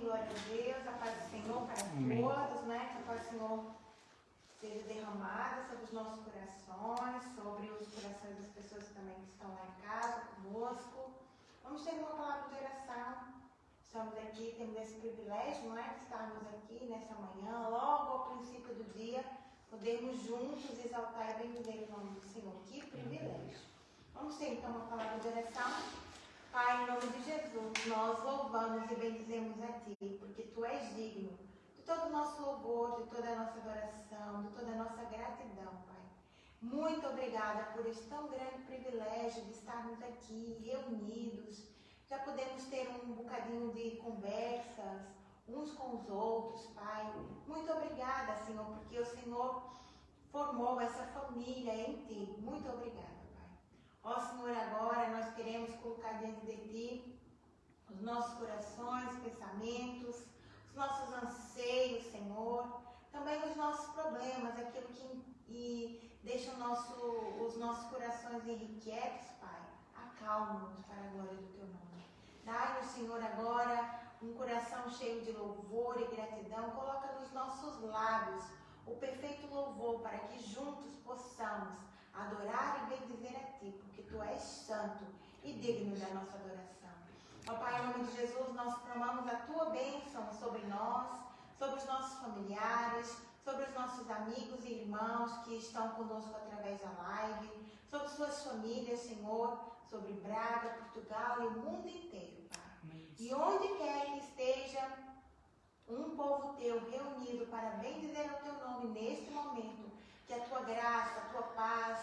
glória a Deus, a paz do Senhor para todos, né? Que a paz do Senhor seja derramada sobre os nossos corações, sobre os corações das pessoas também que estão lá em casa conosco. Vamos ter uma palavra de oração. Estamos aqui, temos esse privilégio, não é? De estarmos aqui nessa manhã, logo ao princípio do dia, podermos juntos exaltar e bendizer o nome do Senhor. Que privilégio! Vamos ter então uma palavra de oração. Pai, em nome de Jesus, nós louvamos e bendizemos a Ti, porque Tu és digno de todo o nosso louvor, de toda a nossa adoração, de toda a nossa gratidão, Pai. Muito obrigada por este tão grande privilégio de estarmos aqui reunidos. Já podemos ter um bocadinho de conversas uns com os outros, Pai. Muito obrigada, Senhor, porque o Senhor formou essa família em Ti. Muito obrigada. Ó Senhor, agora nós queremos colocar diante de Ti os nossos corações, pensamentos, os nossos anseios, Senhor, também os nossos problemas, aquilo que deixa os nossos corações inquietos, Pai. Acalma-nos para a glória do Teu nome. Dai-nos, Senhor, agora um coração cheio de louvor e gratidão. Coloca nos nossos lábios o perfeito louvor para que juntos possamos adorar e bendizer a Ti, porque Tu és santo e digno da nossa adoração. Ó Pai, em nome de Jesus, nós clamamos a Tua bênção sobre nós, sobre os nossos familiares, sobre os nossos amigos e irmãos que estão conosco através da live, sobre suas famílias, Senhor, sobre Braga, Portugal e o mundo inteiro, Pai. E onde quer que esteja um povo Teu reunido para bendizer o Teu nome neste momento, que a Tua graça, a Tua paz,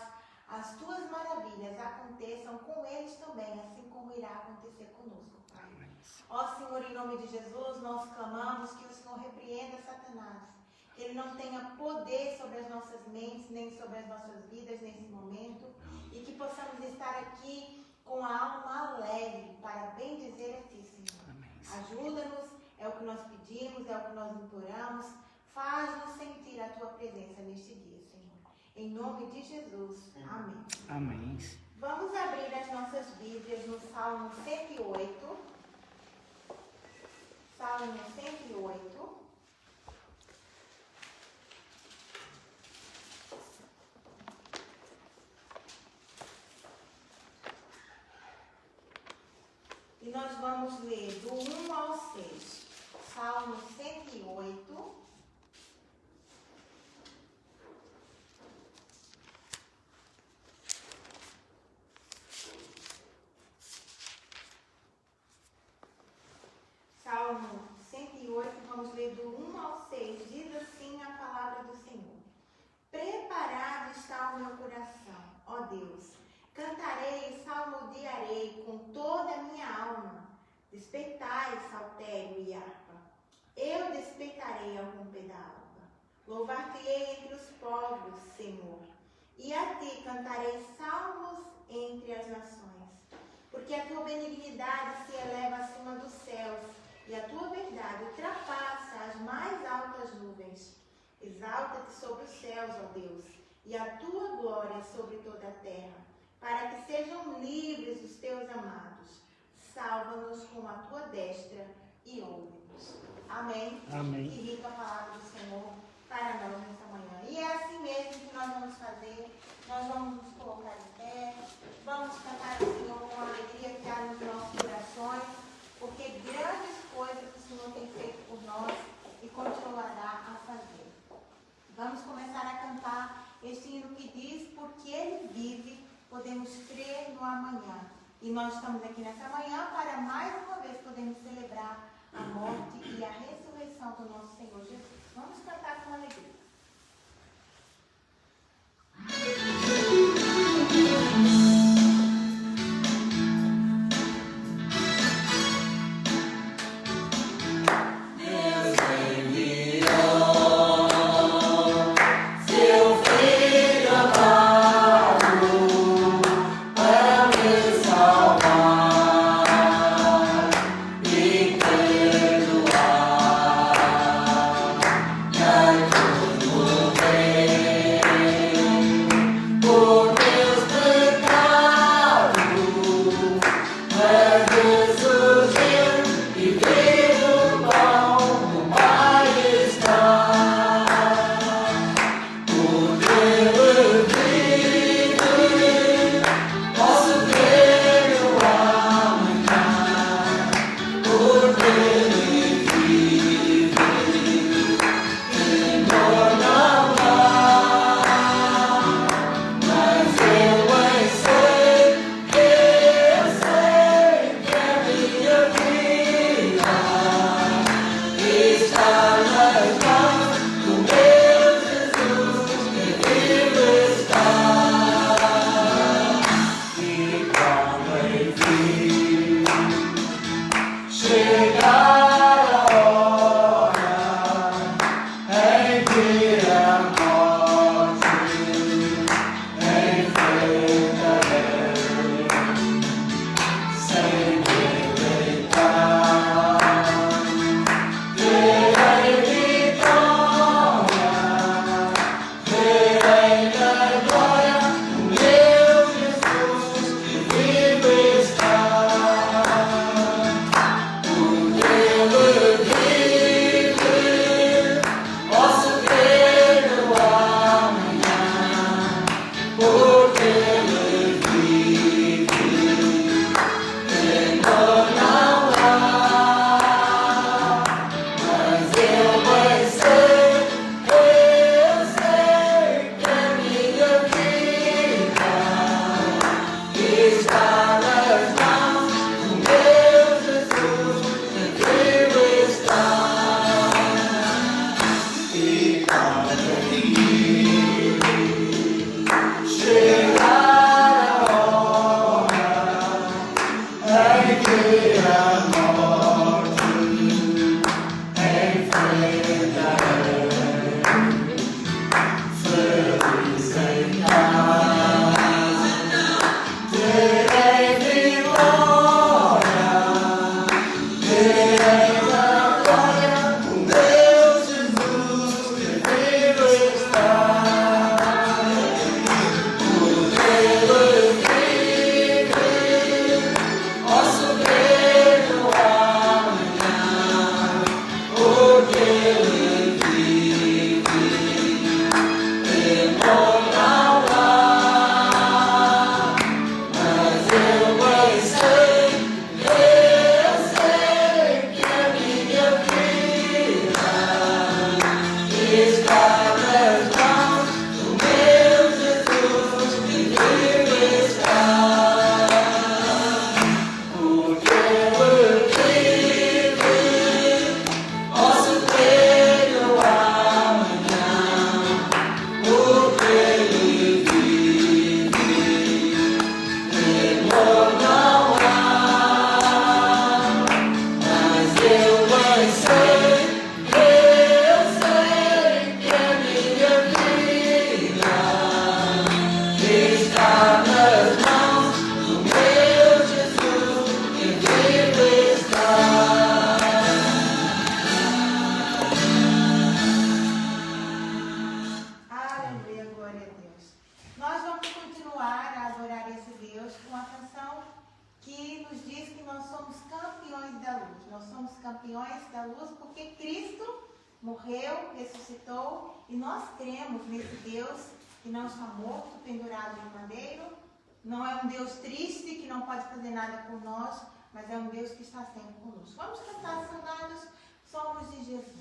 as Tuas maravilhas aconteçam com eles também, assim como irá acontecer conosco, Pai. Ó Senhor, em nome de Jesus, nós clamamos que o Senhor repreenda Satanás, que ele não tenha poder sobre as nossas mentes, nem sobre as nossas vidas nesse momento, e que possamos estar aqui com a alma alegre para bendizer a Ti, Senhor. Ajuda-nos, é o que nós pedimos, é o que nós imploramos. Faz-nos sentir a Tua presença neste dia, Senhor. Em nome de Jesus. Amém. Amém. Vamos abrir as nossas Bíblias no Salmo 108. Salmo 108. E nós vamos ler do 1 ao 6. Salmo 108. Salmo 108, vamos ler do 1 ao 6. Diz assim a palavra do Senhor. Preparado está o meu coração, ó Deus. Cantarei e salmodiarei com toda a minha alma. Despertai, saltério e harpa. Eu despertarei ao romper da alva. Louvar-te-ei entre os povos, Senhor. E a Ti cantarei salmos entre as nações. Porque a Tua benignidade se eleva acima dos céus, e a Tua verdade ultrapassa as mais altas nuvens. Exalta-te sobre os céus, ó Deus, e a Tua glória sobre toda a terra, para que sejam livres os Teus amados. Salva-nos com a Tua destra e ouve-nos. Amém. Amém. Que rica a palavra do Senhor para nós nessa manhã. E é assim mesmo que nós vamos fazer. Nós vamos nos colocar em pé, vamos cantar ao Senhor com a alegria que há nos nossos corações, porque grandes coisas o Senhor tem feito por nós e continuará a fazer. Vamos começar a cantar este hino que diz: porque Ele vive, podemos crer no amanhã. E nós estamos aqui nessa manhã para mais uma vez podermos celebrar a morte e a ressurreição do nosso Senhor Jesus. Vamos cantar com alegria. Salvar e perdoar. trevas, da luz, porque Cristo morreu, ressuscitou, e nós cremos nesse Deus que não está morto, pendurado no madeiro. Não é um Deus triste que não pode fazer nada por nós, mas é um Deus que está sempre conosco. Vamos cantar, saudados, somos de Jesus.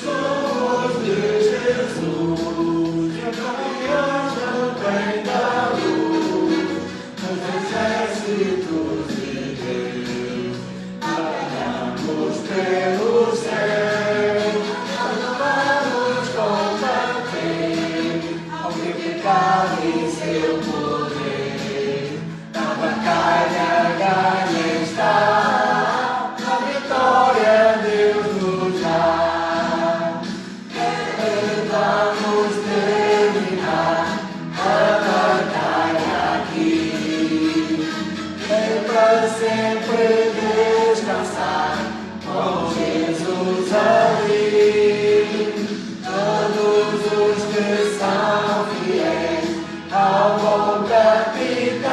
Somos de Jesus, que caminhando bem da luz, nos exércitos de Deus, batalhamos pelo céu, vamos combater, ao pecado e seu poder, na batalha ganha está, a vitória Deus nos dá. Vamos terminar a batalha aqui, é para sempre descansar com Jesus ali. Todos os que são fiéis ao bom capitão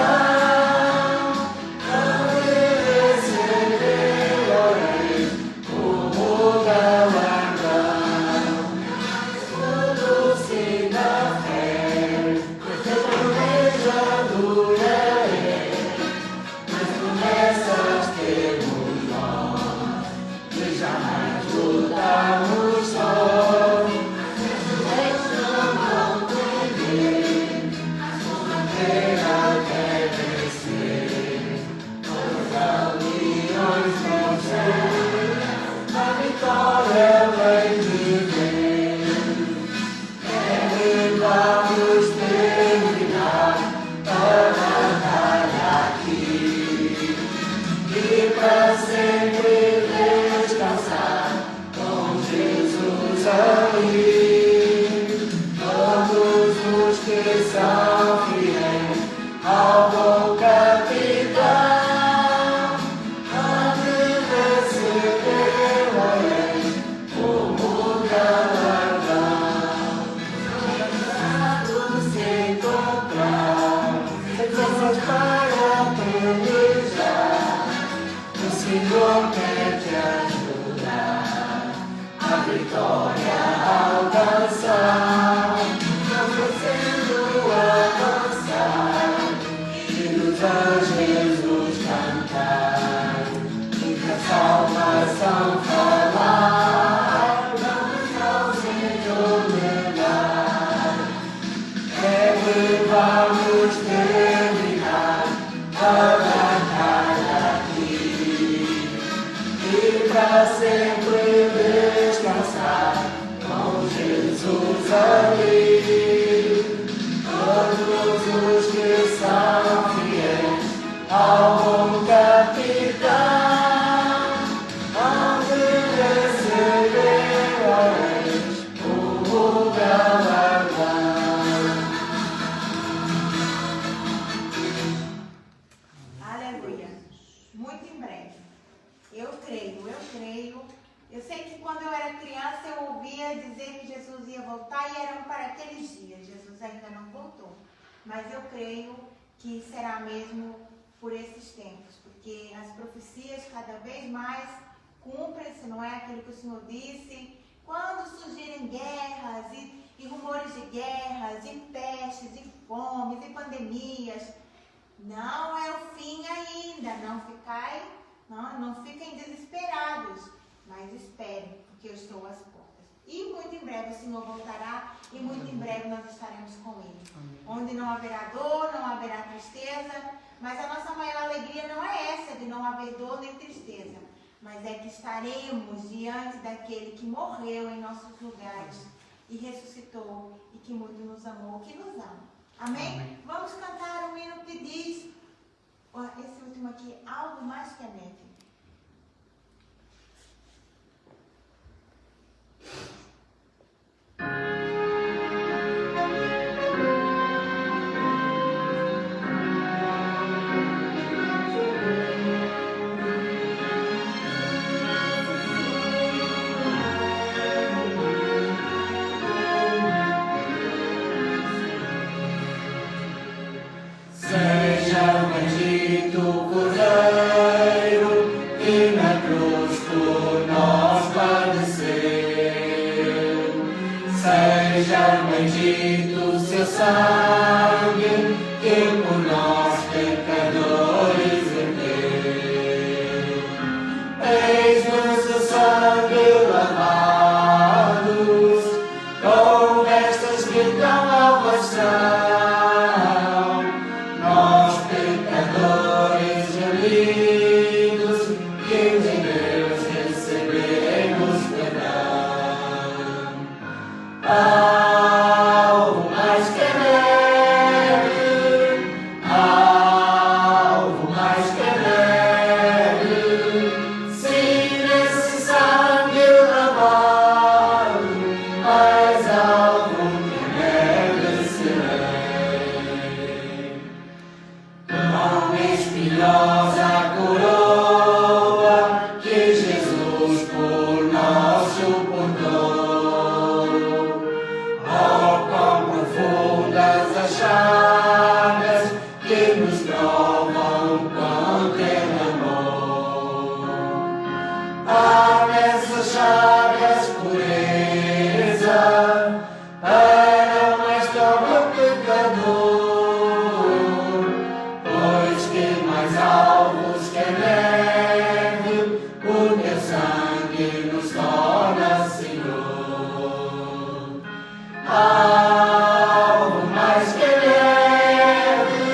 hão de receber o rei como galardão. Tudo se dá fé, porque a promessa dura é, mas promessas temos nós, que jamais lutamos só. Não perder, a bandeira quer vencer, todas as uniões no céu, a vitória vem de Deus. Vamos terminar a batalha aqui e para sempre descansar com Jesus ali. Todos os que são fiéis ao bom capitão hão de receber o rei como galardão. Se encontrar, sem forças para pelejar, o Senhor quer te ajudar a vitória a alcançar, oferecendo avançar e nos a Jesus cantar e que a salvação falar, vamos ao Senhor levar. Vamos terminar a batalha aqui e para sempre descansar com Jesus ali. Todos os que são fiéis ao bom capitão hão de receber o rei como galardão. Muito em breve. Eu creio. Eu sei que quando eu era criança eu ouvia dizer que Jesus ia voltar e eram para aqueles dias. Jesus ainda não voltou. Mas eu creio que será mesmo por esses tempos, porque as profecias cada vez mais cumprem-se, não é aquilo que o Senhor disse? Quando surgirem guerras e rumores de guerras, e pestes, e fomes, e pandemias, não é o fim ainda, não fiquem desesperados, mas esperem, porque eu estou às portas. E muito em breve o Senhor voltará e muito em breve nós estaremos com Ele. Onde não haverá dor, não haverá tristeza, mas a nossa maior alegria não é essa de não haver dor nem tristeza, mas é que estaremos diante daquele que morreu em nossos lugares e ressuscitou e que muito nos amou, que nos ama. Amém? Amém? Vamos cantar um hino que diz, esse último aqui, algo mais que a neve. derramamento do seu sangue, que por nós pecadores verteu. Eis no seu sangue lavados, com vestes que tão alvas são, nós pecadores remidos, que de Deus recebemos perdão. Alvo mais que neve, alvo mais que neve, se nesse sangue lavado, mais alvo que neve serei. Quão espinhosa coroa que Jesus por nós suportou. Oh, quão profundas as chagas que nos provam quanto Ele amou. Há nessas chagas pureza para o mais pobre pecador, pois que mais alvos que a neve, o teu sangue nos torna Senhor. Alvo mais que neve,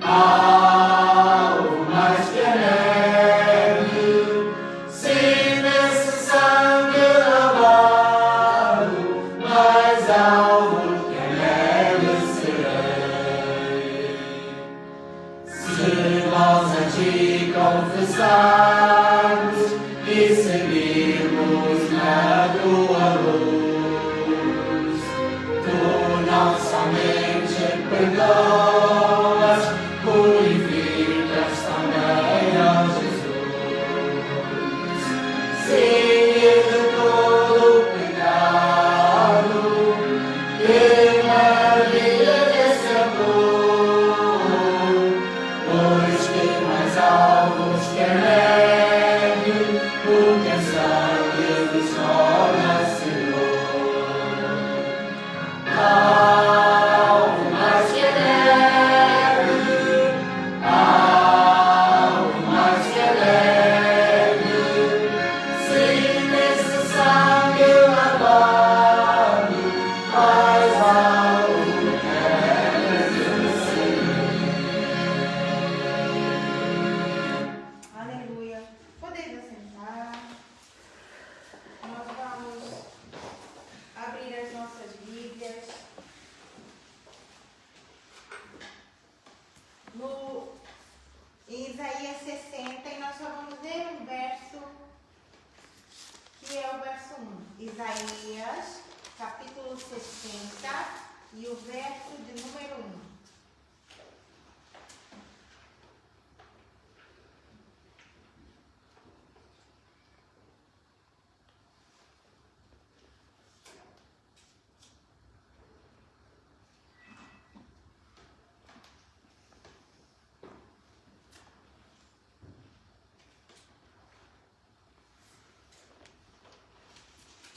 alvo mais que neve, se nesse sangue lavado, mais alvo que a neve serei. Se nós a ti confessarmos e seguirmos na tua luz, tu não somente perdoas, purificas também, ó Jesus. Sim, de todo o pecado, que maravilha desse amor, pois que mais alvos que a neve, o teu sangue nos torna Senhor. Alvo mais que neve, alvo mais que neve, se nesse sangue lavado, mais alvo que neve serei. Aleluia. Podeis assentar. Nós vamos abrir as nossas Bíblias no em Isaías 60 e nós só vamos ler um verso que é o verso 1. Isaías, capítulo 60 e o verso de número 1.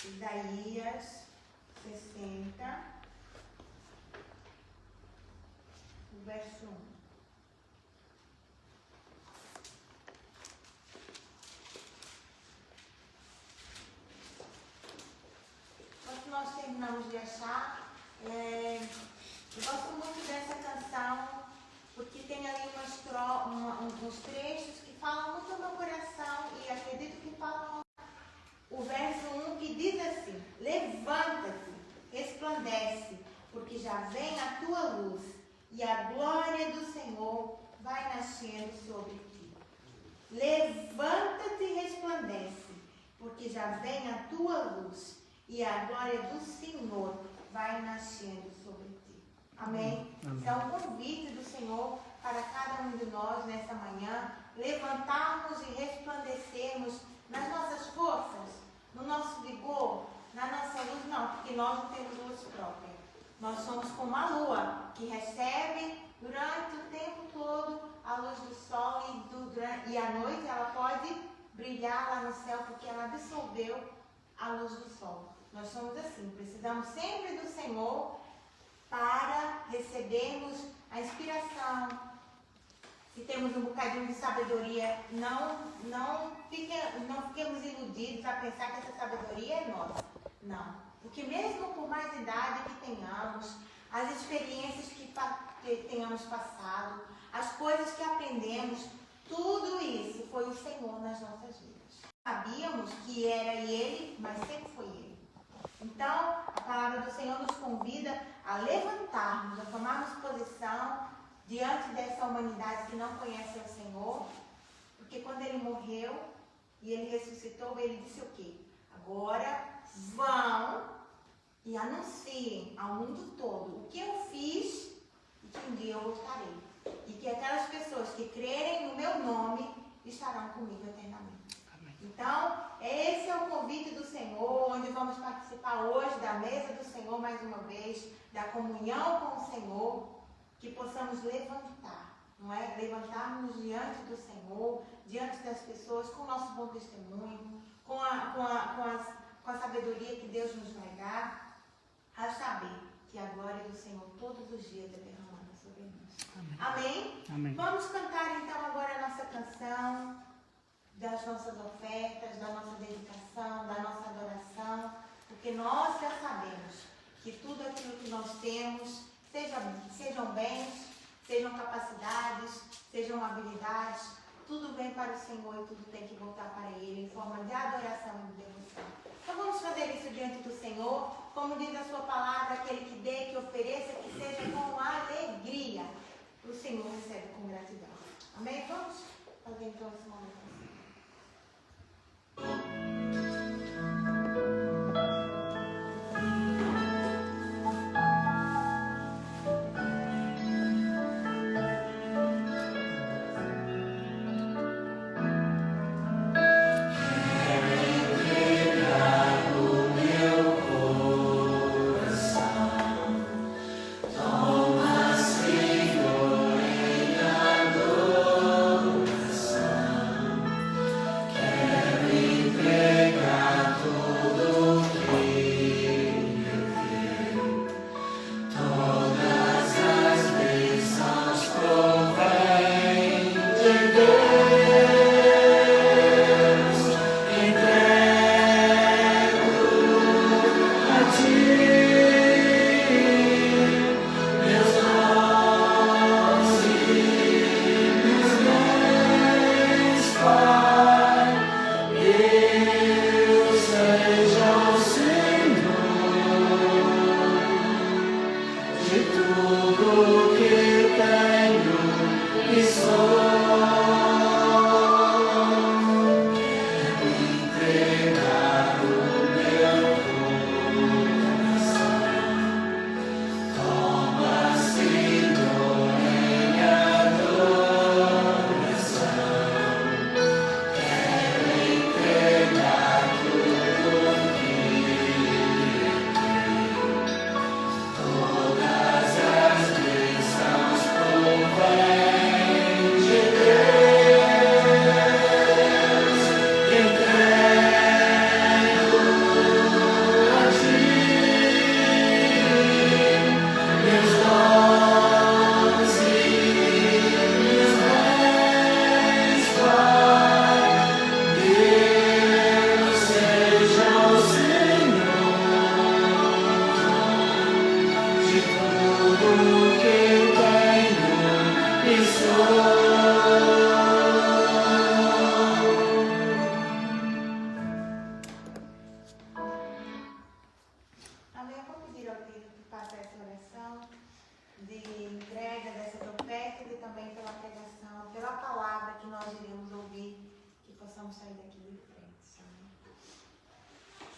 Isaías 60, o verso 1. Enquanto nós terminamos de achar, eu gosto muito dessa canção, porque tem ali uns trechos que falam muito do meu coração e acredito que falam o verso 1 que diz assim: levanta-te, resplandece, porque já vem a tua luz, e a glória do Senhor vai nascendo sobre ti. Levanta-te e resplandece, porque já vem a tua luz, e a glória do Senhor vai nascendo sobre ti. Amém? Então, um convite do Senhor para cada um de nós nessa manhã, levantarmos e resplandecermos nas nossas forças, no nosso vigor, na nossa luz, não, porque nós não temos luz própria. Nós somos como a lua, que recebe durante o tempo todo a luz do sol e à noite ela pode brilhar lá no céu, porque ela absorveu a luz do sol. Nós somos assim, precisamos sempre do Senhor para recebermos a inspiração. Se temos um bocadinho de sabedoria, não fiquemos iludidos a pensar que essa sabedoria é nossa. Não. Porque mesmo por mais idade que tenhamos, as experiências que tenhamos passado, as coisas que aprendemos, tudo isso foi o Senhor nas nossas vidas. Sabíamos que era Ele, mas sempre foi Ele. Então, a palavra do Senhor nos convida a levantarmos, a tomarmos posição diante dessa humanidade que não conhece o Senhor, porque quando Ele morreu e Ele ressuscitou, Ele disse o quê? Agora vão e anunciem ao mundo todo o que eu fiz e que um dia eu voltarei. E que aquelas pessoas que crerem no meu nome estarão comigo eternamente. Então, esse é o convite do Senhor, onde vamos participar hoje da mesa do Senhor mais uma vez, da comunhão com o Senhor, que possamos levantar, não é? Levantarmos diante do Senhor, diante das pessoas, com o nosso bom testemunho, com a sabedoria que Deus nos vai dar, a saber que a glória do Senhor todos os dias é derramada sobre nós. Amém? Amém? Vamos cantar então agora a nossa canção das nossas ofertas, da nossa dedicação, da nossa adoração, porque nós já sabemos que tudo aquilo que nós temos, sejam bens, sejam capacidades, sejam habilidades, tudo vem para o Senhor e tudo tem que voltar para Ele em forma de adoração e de devoção. Então vamos fazer isso diante do Senhor, como diz a sua palavra, aquele que dê, que ofereça, que seja com alegria. O Senhor recebe com gratidão. Amém? Vamos fazer então esse momento.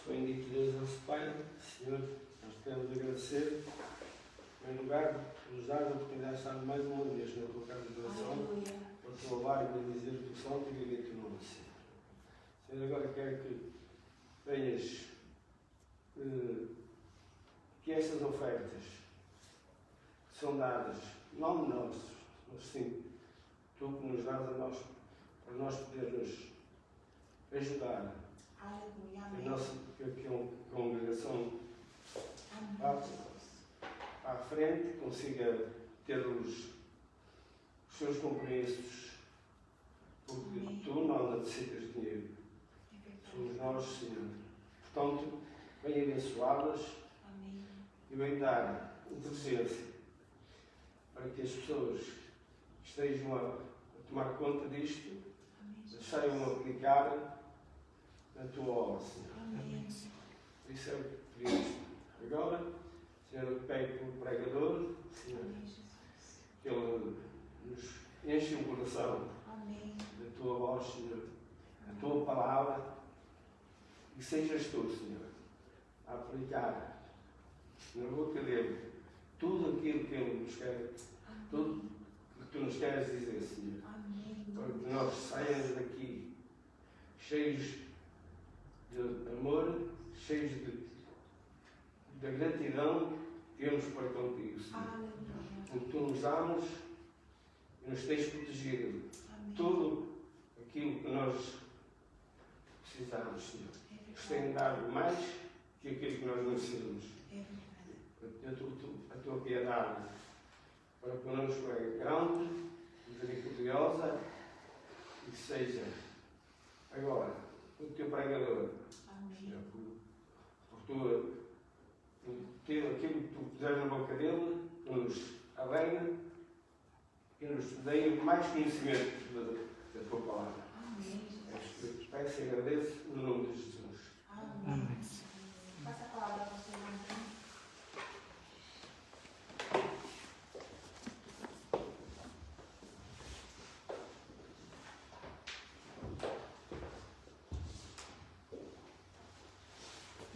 Bendito Deus, nosso Pai, Senhor, nós queremos agradecer, em lugar de nos dar a oportunidade de estar mais uma vez na tua casa de oração, para te louvar e bendizer o teu santo e viver o teu nome, Senhor. Senhor, agora quero que venhas, que estas ofertas que são dadas, não nós, mas sim, tu que nos dás a nós, para nós podermos ajudar a nossa congregação para a frente, consiga ter os seus compromissos, porque tu não necessitas de dinheiro. Somos nós, Senhor. Portanto, vem abençoá-las e vem dar inteligência para que as pessoas estejam a tomar conta disto, saiam a aplicar na tua obra, Senhor. Isso é o que pedimos. Agora, Senhor, eu pego pelo pregador, Senhor, que ele nos enche o coração da tua voz, Senhor, a tua palavra, e sejas tu, Senhor, a aplicar na boca dele tudo aquilo que ele nos quer, tudo o que tu nos queres dizer, Senhor, para que nós saiamos daqui cheios de amor, cheios da gratidão que temos para contigo, Senhor. Porque tu nos amas e nos tens protegido tudo aquilo que nós precisamos, Senhor. Nos tem dado mais que aquilo que nós merecemos. A tua piedade para connosco é grande, misericordiosa, e que seja agora o teu pregador, Senhor, por aquilo que tu puseres na boca dele, que nos alegra e nos dê mais conhecimento da tua palavra. Eu peço e agradeço no nome de Jesus. Amém. Passa a palavra para você, Antônio.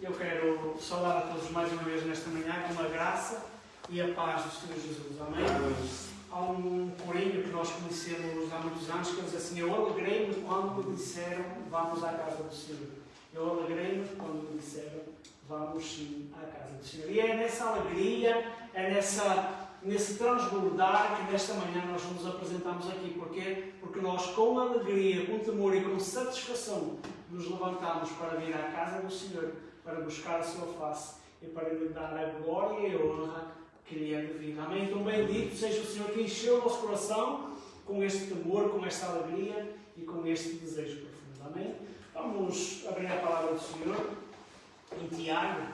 Eu quero saudar a todos mais uma vez nesta manhã com a graça e a paz do Senhor Jesus. Amém? Há um corinho que nós conhecemos há muitos anos que diz assim: eu alegrei-me quando me disseram vamos à casa do Senhor. Eu alegrei-me quando me disseram vamos sim à casa do Senhor. E é nessa alegria, é nesse transbordar que nesta manhã nós nos apresentamos aqui. Porquê? Porque nós com alegria, com temor e com satisfação nos levantamos para vir à casa do Senhor, para buscar a sua face e para lhe dar a glória e a honra que lhe é devida. Amém? Então bendito seja o Senhor que encheu o nosso coração com este temor, com esta alegria e com este desejo profundo. Amém? Vamos abrir a palavra do Senhor em Tiago,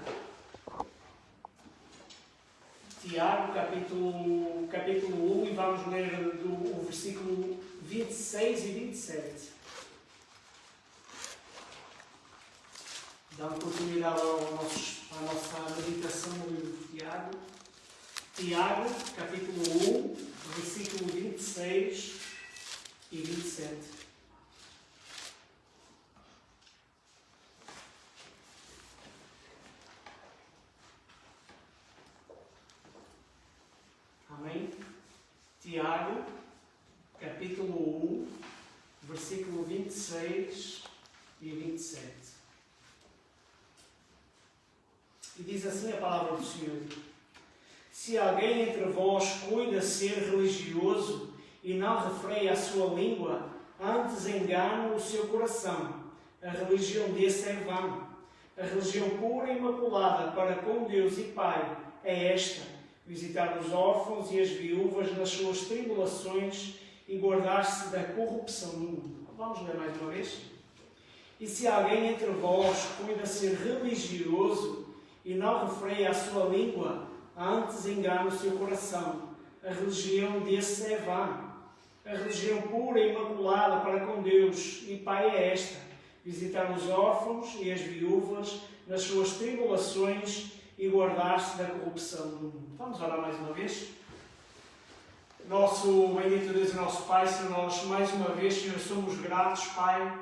capítulo 1, e vamos ler o versículo 26 e 27. Dando continuidade à nossa meditação no livro de Tiago. Tiago, capítulo 1, versículo 26 e 27. Amém? Tiago, capítulo 1, versículo 26 e 27. E diz assim a palavra do Senhor: se alguém entre vós cuida ser religioso e não refreia a sua língua, antes engana o seu coração, a religião desse é vã. A religião pura e imaculada para com Deus e Pai é esta: visitar os órfãos e as viúvas nas suas tribulações e guardar-se da corrupção do mundo. Vamos ler mais uma vez? E se alguém entre vós cuida ser religioso e não refreia a sua língua, antes engana o seu coração, a religião desse é vã. A religião pura e imaculada para com Deus e Pai é esta: visitar os órfãos e as viúvas nas suas tribulações e guardar-se da corrupção do mundo. Vamos orar mais uma vez? Nosso bendito Deus e nosso Pai, Senhor, nós mais uma vez, Senhor, somos gratos, Pai,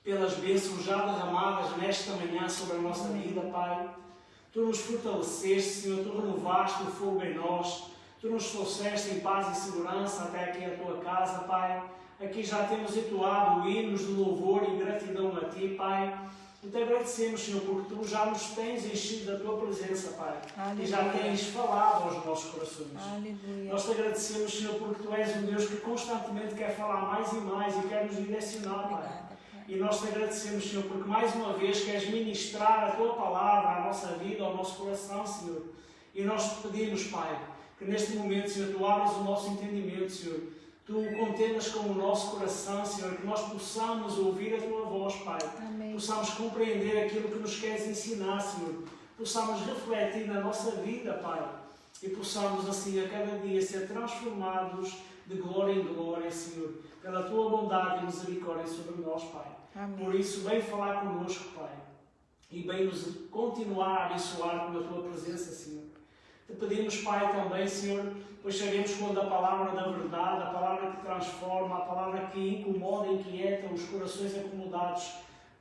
pelas bênçãos já derramadas nesta manhã sobre a nossa vida, Pai. Tu nos fortaleceste, Senhor, Tu renovaste o fogo em nós, Tu nos trouxeste em paz e segurança até aqui à Tua casa, Pai. Aqui já temos entoado hinos de louvor e gratidão a Ti, Pai. E te agradecemos, Senhor, porque Tu já nos tens enchido da Tua presença,Pai. Aleluia. E já tens falado aos nossos corações. Aleluia. Nós te agradecemos, Senhor, porque Tu és um Deus que constantemente quer falar mais e mais e quer nos direcionar, Pai. E nós te agradecemos, Senhor, porque mais uma vez queres ministrar a Tua palavra à nossa vida, ao nosso coração, Senhor. E nós te pedimos, Pai, que neste momento, Senhor, Tu abras o nosso entendimento, Senhor. Tu contendas com o nosso coração, Senhor, que nós possamos ouvir a Tua voz, Pai. Amém. Possamos compreender aquilo que nos queres ensinar, Senhor. Possamos refletir na nossa vida, Pai. E possamos, assim, a cada dia ser transformados de glória em glória, Senhor. Pela Tua bondade e misericórdia sobre nós, Pai. Amém. Por isso, vem falar connosco, Pai. E vem nos continuar a abençoar com a Tua presença, Senhor. Te pedimos, Pai, também, Senhor, pois sabemos quando a palavra da verdade, a palavra que transforma, a palavra que incomoda e inquieta os corações acomodados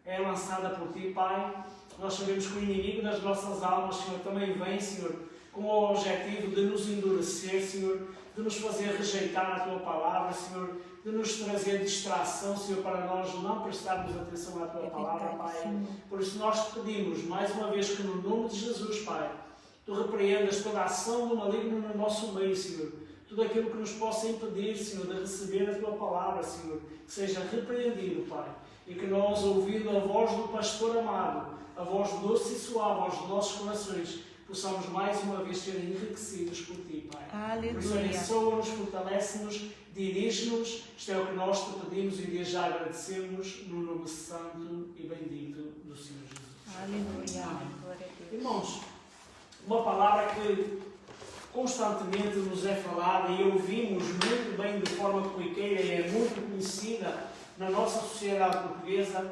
é lançada por Ti, Pai. Nós sabemos que o inimigo das nossas almas, Senhor, também vem, Senhor, com o objetivo de nos endurecer, Senhor, de nos fazer rejeitar a Tua palavra, Senhor, de nos trazer distração, Senhor, para nós não prestarmos atenção à Tua palavra, Pai. Por isso nós te pedimos, mais uma vez, que no nome de Jesus, Pai, Tu repreendas toda a ação do maligno no nosso meio, Senhor. Tudo aquilo que nos possa impedir, Senhor, de receber a Tua palavra, Senhor, que seja repreendido, Pai. E que nós, ouvindo a voz do pastor amado, a voz doce e suave aos nossos corações, possamos mais uma vez ser enriquecidos por Ti, Pai. Aleluia. Por isso abençoa-nos, fortalece-nos, dirige-nos. Isto é o que nós Te pedimos e desde já agradecemos no nome santo e bendito do Senhor Jesus. Aleluia. Amém. Glória a Deus. Irmãos, uma palavra que constantemente nos é falada e ouvimos muito bem de forma corriqueira e é muito conhecida na nossa sociedade portuguesa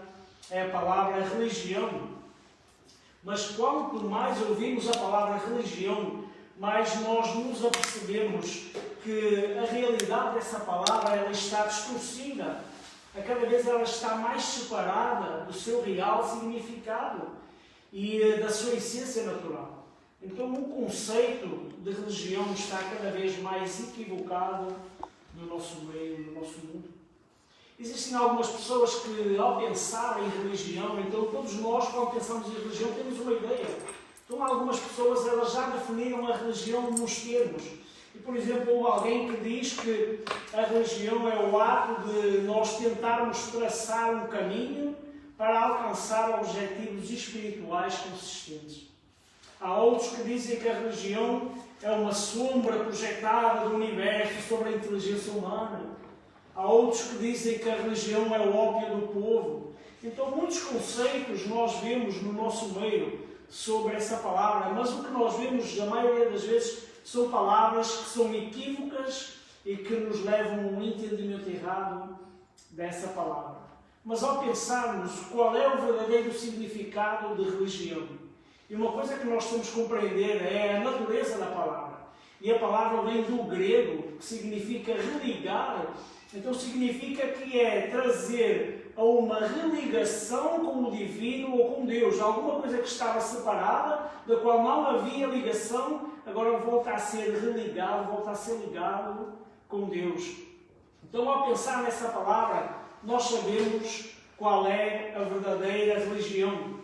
é a palavra religião. Mas quanto mais ouvimos a palavra religião, mais nós nos apercebemos que a realidade dessa palavra ela está distorcida. A cada vez ela está mais separada do seu real significado e da sua essência natural. Então o conceito de religião está cada vez mais equivocado no nosso meio, no nosso mundo. Existem algumas pessoas que, ao pensar em religião, então todos nós, quando pensamos em religião, temos uma ideia. Então algumas pessoas elas já definiram a religião nos termos. E, por exemplo, houve alguém que diz que a religião é o ato de nós tentarmos traçar um caminho para alcançar objetivos espirituais consistentes. Há outros que dizem que a religião é uma sombra projetada do universo sobre a inteligência humana. Há outros que dizem que a religião é o ópio do povo. Então, muitos conceitos nós vemos no nosso meio sobre essa palavra, mas o que nós vemos, a maioria das vezes, são palavras que são equívocas e que nos levam a um entendimento errado dessa palavra. Mas ao pensarmos qual é o verdadeiro significado de religião, e uma coisa que nós temos que compreender é a natureza da palavra. E a palavra vem do grego, que significa religar. Então significa que é trazer a uma religação com o divino ou com Deus. Alguma coisa que estava separada, da qual não havia ligação, agora volta a ser religado, volta a ser ligado com Deus. Então ao pensar nessa palavra, nós sabemos qual é a verdadeira religião.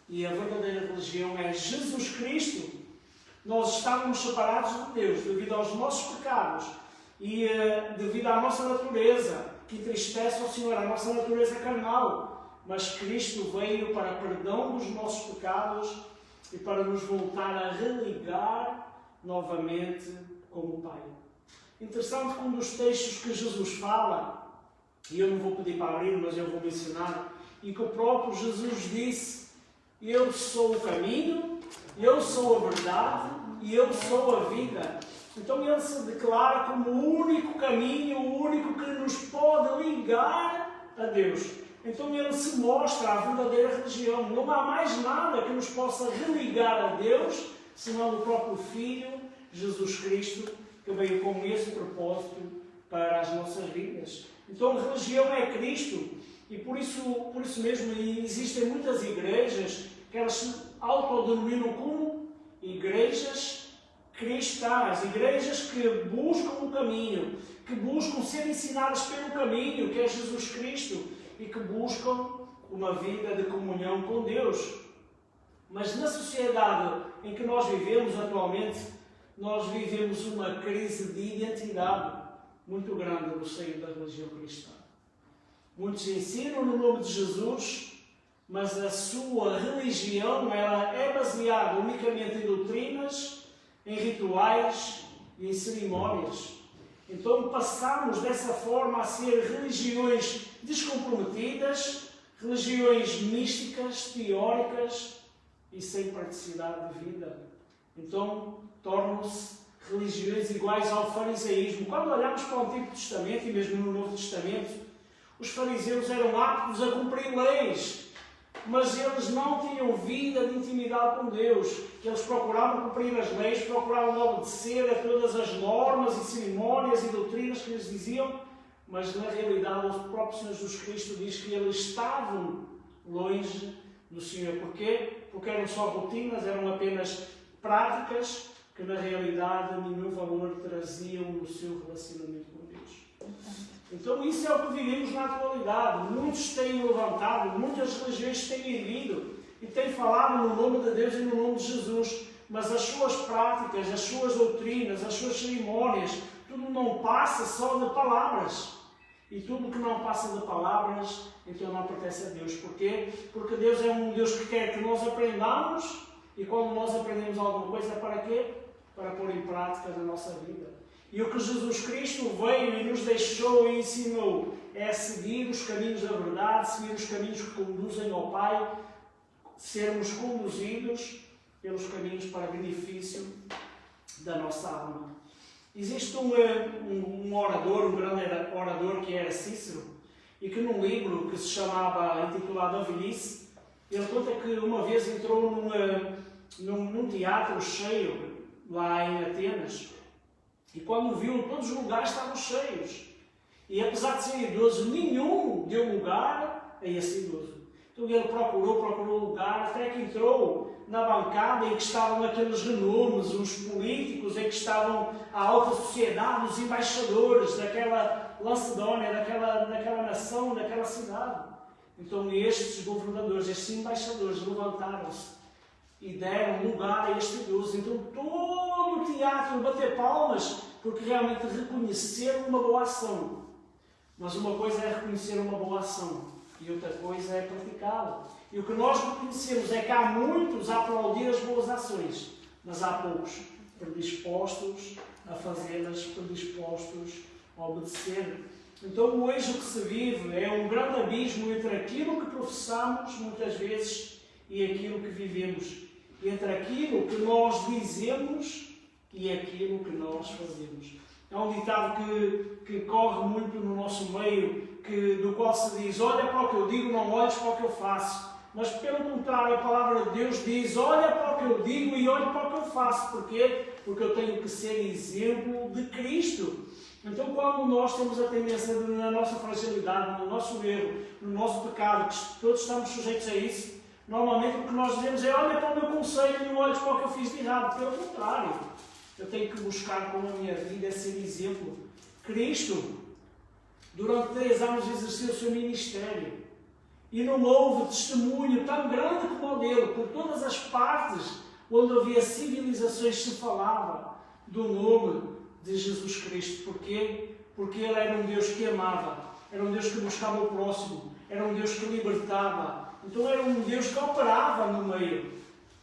E a verdadeira religião é Jesus Cristo. Nós estávamos separados de Deus devido aos nossos pecados e devido à nossa natureza, que entristece ao Senhor, a nossa natureza carnal. Mas Cristo veio para perdão dos nossos pecados e para nos voltar a religar novamente com o Pai. Interessante que um dos textos que Jesus fala, e eu não vou pedir para abrir, mas eu vou mencionar, e que o próprio Jesus disse: eu sou o caminho, eu sou a verdade e eu sou a vida. Então ele se declara como o único caminho, o único que nos pode ligar a Deus. Então ele se mostra a verdadeira religião. Não há mais nada que nos possa religar a Deus, senão o próprio Filho, Jesus Cristo, que veio com esse propósito para as nossas vidas. Então a religião é Cristo. E por isso mesmo existem muitas igrejas que elas se autodenominam como igrejas cristãs, igrejas que buscam o caminho, que buscam ser ensinadas pelo caminho, que é Jesus Cristo, e que buscam uma vida de comunhão com Deus. Mas na sociedade em que nós vivemos atualmente, nós vivemos uma crise de identidade muito grande no seio da religião cristã. Muitos ensinam no nome de Jesus, mas a sua religião ela é baseada unicamente em doutrinas em rituais e em cerimónias. Então passamos dessa forma a ser religiões descomprometidas, religiões místicas, teóricas e sem praticidade de vida. Então tornam-se religiões iguais ao farisaísmo. Quando olhamos para o Antigo Testamento e mesmo no Novo Testamento, os fariseus eram aptos a cumprir leis, mas eles não tinham vida de intimidade com Deus. Eles procuravam cumprir as leis, procuravam obedecer a todas as normas e cerimónias e doutrinas que lhes diziam, mas na realidade o próprio Senhor Jesus Cristo diz que eles estavam longe do Senhor. Porquê? Porque eram só rotinas, eram apenas práticas que na realidade nenhum valor traziam no seu relacionamento com Deus. Então isso é o que vivemos na atualidade. Muitos têm levantado, muitas religiões têm vivido e têm falado no nome de Deus e no nome de Jesus, mas as suas práticas, as suas doutrinas, as suas cerimónias, tudo não passa só de palavras. E tudo que não passa de palavras, então não pertence a Deus. Porquê? Porque Deus é um Deus que quer que nós aprendamos, e quando nós aprendemos alguma coisa, para quê? Para pôr em prática na nossa vida. E o que Jesus Cristo veio e nos deixou e ensinou é seguir os caminhos da verdade, seguir os caminhos que conduzem ao Pai, sermos conduzidos pelos caminhos para benefício da nossa alma. Existe um orador, um grande orador que era Cícero, e que num livro que se chamava, intitulado A Velhice, ele conta que uma vez entrou num teatro cheio, lá em Atenas, e quando viu, todos os lugares estavam cheios. E apesar de ser idoso, nenhum deu lugar a esse idoso. Então ele procurou lugar, até que entrou na bancada em que estavam aqueles renomes, os políticos, em que estavam a alta sociedade, os embaixadores daquela Lacedónia, daquela nação, daquela cidade. Então estes governadores, estes embaixadores levantaram-se e deram lugar a este idoso. Então todo o teatro bateu palmas, porque realmente reconheceram uma boa ação. Mas uma coisa é reconhecer uma boa ação e outra coisa é praticá-la. E o que nós reconhecemos é que há muitos a aplaudir as boas ações, mas há poucos predispostos a fazê-las, predispostos a obedecer. Então hoje o que se vive é um grande abismo entre aquilo que professamos muitas vezes e aquilo que vivemos, entre aquilo que nós dizemos e aquilo que nós fazemos. É um ditado que corre muito no nosso meio, do qual se diz: olha para o que eu digo, não olhes para o que eu faço. Mas pelo contrário, a palavra de Deus diz: olha para o que eu digo e olha para o que eu faço. Porquê? Porque eu tenho que ser exemplo de Cristo. Então, quando nós temos a tendência na nossa fragilidade, no nosso erro, no nosso pecado, que todos estamos sujeitos a isso, normalmente o que nós dizemos é: olha para o meu conselho e não olhes para o que eu fiz de errado. Pelo contrário, eu tenho que buscar com a minha vida ser exemplo. Cristo, durante 3 anos, exerceu o seu ministério e não houve testemunho tão grande como o dele. Por todas as partes onde havia civilizações se falava do nome de Jesus Cristo. Porquê? Porque Ele era um Deus que amava, era um Deus que buscava o próximo, era um Deus que libertava. Então era um Deus que operava no meio.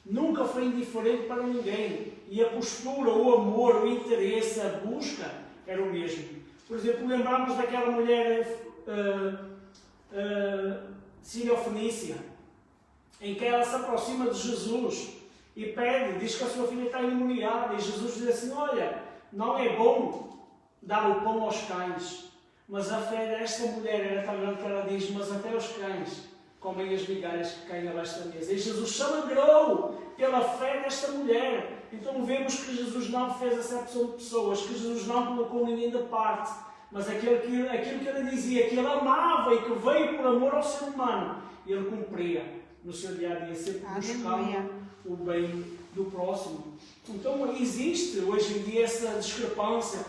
Nunca foi indiferente para ninguém. E a postura, o amor, o interesse, a busca era o mesmo. Por exemplo, lembramos daquela mulher sírio-fenícia, em que ela se aproxima de Jesus e pede, diz que a sua filha está endemoniada, e Jesus diz assim: olha, não é bom dar o pão aos cães, mas a fé desta mulher era tão grande que ela diz: mas até os cães comem as migalhas que caem abaixo da mesa. E Jesus se alegrou pela fé desta mulher. Então vemos que Jesus não fez acepção de pessoas, que Jesus não colocou ninguém de parte, mas aquilo que ele dizia, que ele amava e que veio por amor ao ser humano, ele cumpria no seu dia-a-dia, sempre buscando o bem do próximo. Então existe hoje em dia essa discrepância: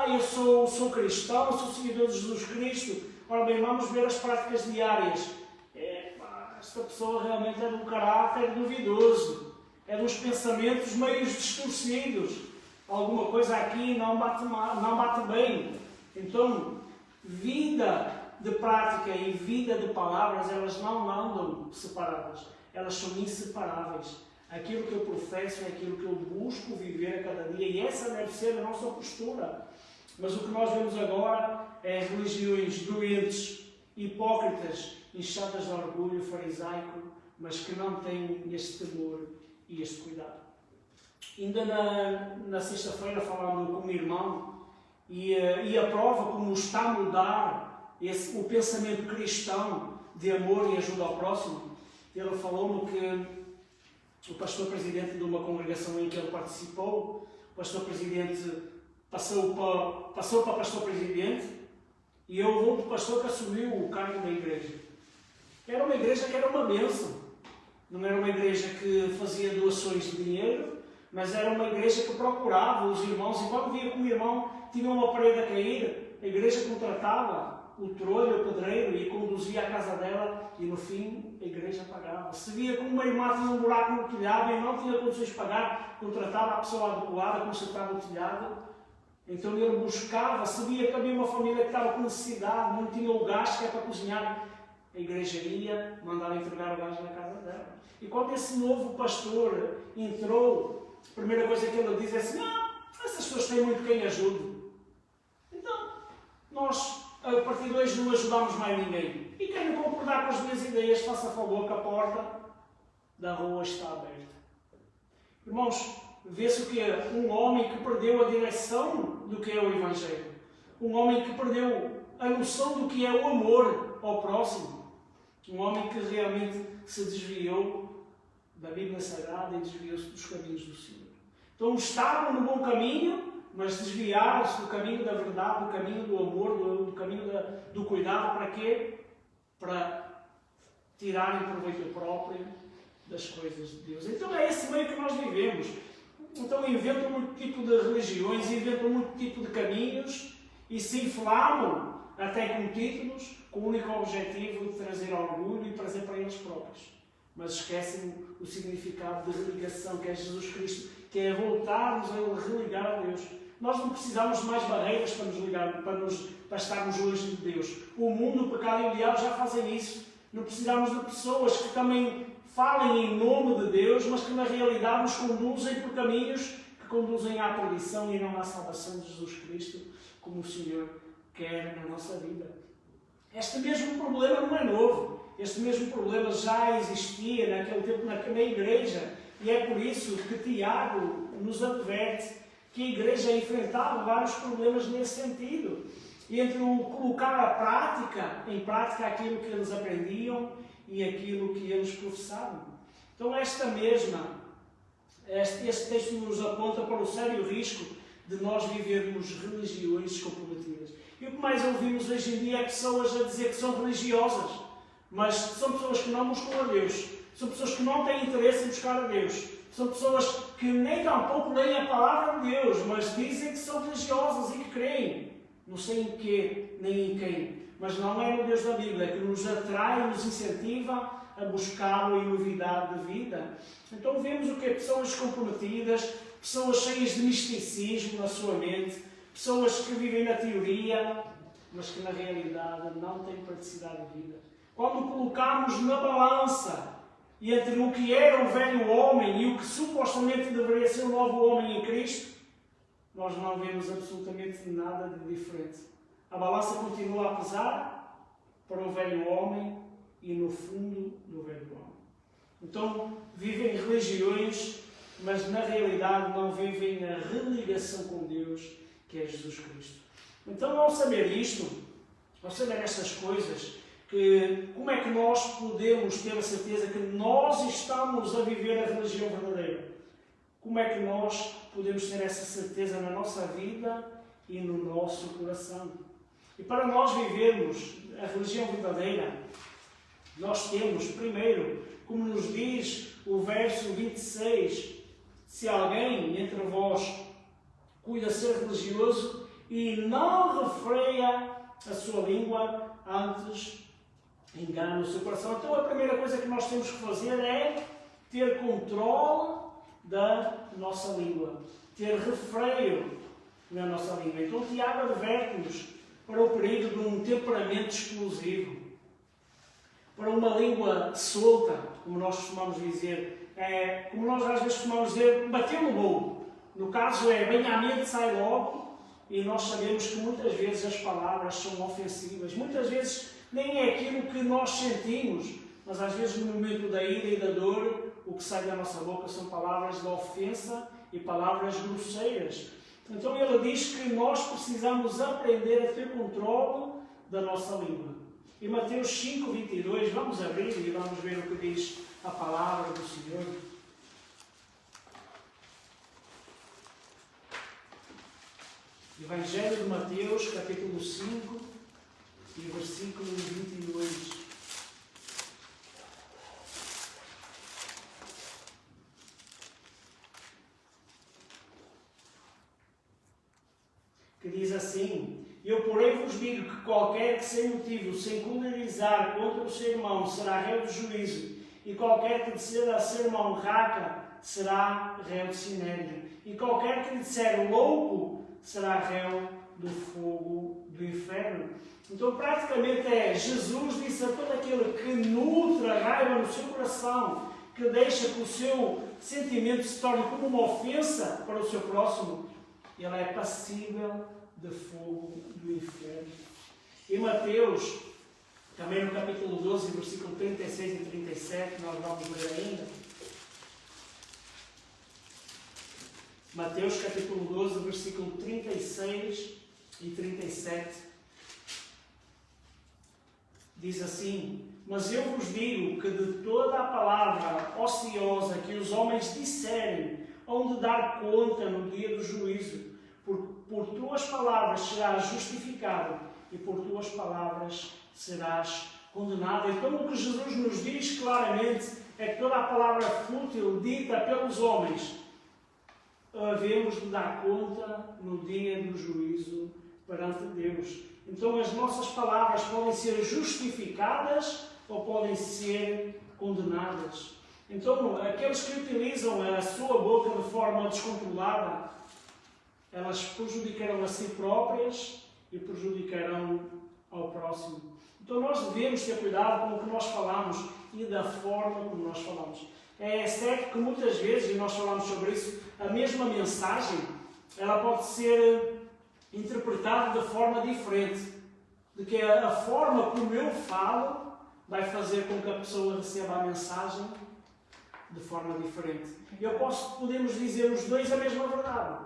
eu sou cristão, sou seguidor de Jesus Cristo. Ora bem, vamos ver as práticas diárias. Esta pessoa realmente é de um caráter duvidoso, é de uns pensamentos meio distorcidos, alguma coisa aqui não bate bem. Então, vida de prática e vida de palavras, elas não andam separadas, elas são inseparáveis. Aquilo que eu professo é aquilo que eu busco viver a cada dia, e essa deve ser a nossa postura. Mas o que nós vemos agora é religiões doentes, hipócritas, inchadas de orgulho farisaico, mas que não têm este temor e este cuidado. Ainda na sexta-feira, falando com o meu irmão, e a prova como está a mudar o pensamento cristão de amor e ajuda ao próximo, ele falou-me que o pastor presidente de uma congregação em que ele participou, o pastor presidente passou para pastor presidente, e houve outro pastor que assumiu o cargo da igreja. Era uma igreja que era uma bênção. Não era uma igreja que fazia doações de dinheiro, mas era uma igreja que procurava os irmãos, e quando via que um irmão tinha uma parede a cair, a igreja contratava o trolho, o pedreiro, e conduzia à casa dela, e no fim a igreja pagava. Se via que uma irmã tinha um buraco no telhado e não tinha condições de pagar, contratava a pessoa adequada, consertava o telhado. Então ele buscava, sabia que havia uma família que estava com necessidade, não tinha o gás que é para cozinhar, a igreja ia, mandava entregar o gás na casa dela. E quando esse novo pastor entrou, a primeira coisa que ele diz é assim: não, essas pessoas têm muito quem ajude. Então, nós, a partir de hoje, não ajudamos mais ninguém. E quem não concordar com as minhas ideias, faça favor que a porta da rua está aberta. Irmãos, vê-se o que é um homem que perdeu a direção do que é o Evangelho. Um homem que perdeu a noção do que é o amor ao próximo. Um homem que realmente se desviou da Bíblia Sagrada e desviou-se dos caminhos do Senhor. Então estavam no bom caminho, mas desviaram-se do caminho da verdade, do caminho do amor, do caminho do cuidado. Para quê? Para tirarem proveito próprio das coisas de Deus. Então é esse meio que nós vivemos. Então inventam muito tipo de religiões, inventam muito tipo de caminhos e se inflamam até com títulos, com o único objetivo de trazer orgulho e trazer para eles próprios. Mas esquecem o significado de religação, que é Jesus Cristo, que é voltarmos a religar a Deus. Nós não precisamos de mais barreiras para nos ligar, para estarmos longe de Deus. O mundo, o pecado e o diabo já fazem isso. Não precisamos de pessoas que também falem em nome de Deus, mas que na realidade nos conduzem por caminhos que conduzem à perdição e não à salvação de Jesus Cristo, como o Senhor quer na nossa vida. Este mesmo problema não é novo. Este mesmo problema já existia naquele tempo na igreja, e é por isso que Tiago nos adverte que a igreja enfrentava vários problemas nesse sentido. E entre o colocar em prática aquilo que eles aprendiam e aquilo que eles professavam. Então este texto nos aponta para o sério risco de nós vivermos religiões comprometidas. E o que mais ouvimos hoje em dia é pessoas a dizer que são religiosas, mas são pessoas que não buscam a Deus, são pessoas que não têm interesse em buscar a Deus, são pessoas que nem tampouco leem a palavra de Deus, mas dizem que são religiosas e que creem, não sei em quê, nem em quem, mas não é no Deus da Bíblia que nos atrai, nos incentiva a buscá-lo em novidade de vida. Então vemos o que é pessoas comprometidas, pessoas cheias de misticismo na sua mente, pessoas que vivem na teoria, mas que na realidade não têm praticidade de vida. Quando colocamos na balança entre o que era o velho homem e o que supostamente deveria ser o novo homem em Cristo, nós não vemos absolutamente nada de diferente. A balança continua a pesar para o velho homem e no fundo do velho homem. Então vivem religiões, mas na realidade não vivem a religação com Deus, que é Jesus Cristo. Então, ao saber isto, ao saber estas coisas, como é que nós podemos ter a certeza que nós estamos a viver a religião verdadeira? Como é que nós podemos ter essa certeza na nossa vida e no nosso coração? E para nós vivermos a religião verdadeira, nós temos, primeiro, como nos diz o verso 26, se alguém entre vós cuida ser religioso e não refreia a sua língua, antes engana o seu coração. Então a primeira coisa que nós temos que fazer é ter controle da nossa língua, ter refreio na nossa língua. Então Tiago adverte-nos para o perigo de um temperamento explosivo, para uma língua solta, como nós costumamos dizer, como nós às vezes costumamos dizer, bateu no bolo. No caso bem à mente, sai logo, e nós sabemos que muitas vezes as palavras são ofensivas. Muitas vezes nem é aquilo que nós sentimos, mas às vezes no momento da ira e da dor, o que sai da nossa boca são palavras de ofensa e palavras grosseiras. Então ele diz que nós precisamos aprender a ter controle da nossa língua. Em Mateus 5:22, vamos abrir e vamos ver o que diz a palavra do Senhor. Evangelho de Mateus, capítulo 5 e versículo 22. Que diz assim: Eu, porém, vos digo que qualquer que sem motivo se encolerizar contra o seu irmão será réu de juízo, e qualquer que disser a seu irmão raca será réu de sinédrio, e qualquer que lhe disser louco será réu do fogo do inferno. Então, praticamente Jesus disse a todo aquele que nutre a raiva no seu coração, que deixa que o seu sentimento se torne como uma ofensa para o seu próximo, ele é passível de fogo do inferno. Em Mateus, também no capítulo 12, versículo 36 e 37, nós vamos ler ainda. Mateus capítulo 12, versículo 36 e 37. Diz assim: Mas eu vos digo que de toda a palavra ociosa que os homens disserem, hão de dar conta no dia do juízo. Por tuas palavras serás justificado e por tuas palavras serás condenado. Então o que Jesus nos diz claramente é que toda a palavra fútil dita pelos homens havemos de dar conta no dia do juízo perante Deus. Então as nossas palavras podem ser justificadas ou podem ser condenadas. Então aqueles que utilizam a sua boca de forma descontrolada, elas prejudicarão a si próprias e prejudicarão ao próximo. Então nós devemos ter cuidado com o que nós falamos e da forma como nós falamos. É certo que muitas vezes, e nós falamos sobre isso, a mesma mensagem ela pode ser interpretada de forma diferente. De que a forma como eu falo vai fazer com que a pessoa receba a mensagem de forma diferente. Podemos dizer os dois a mesma verdade.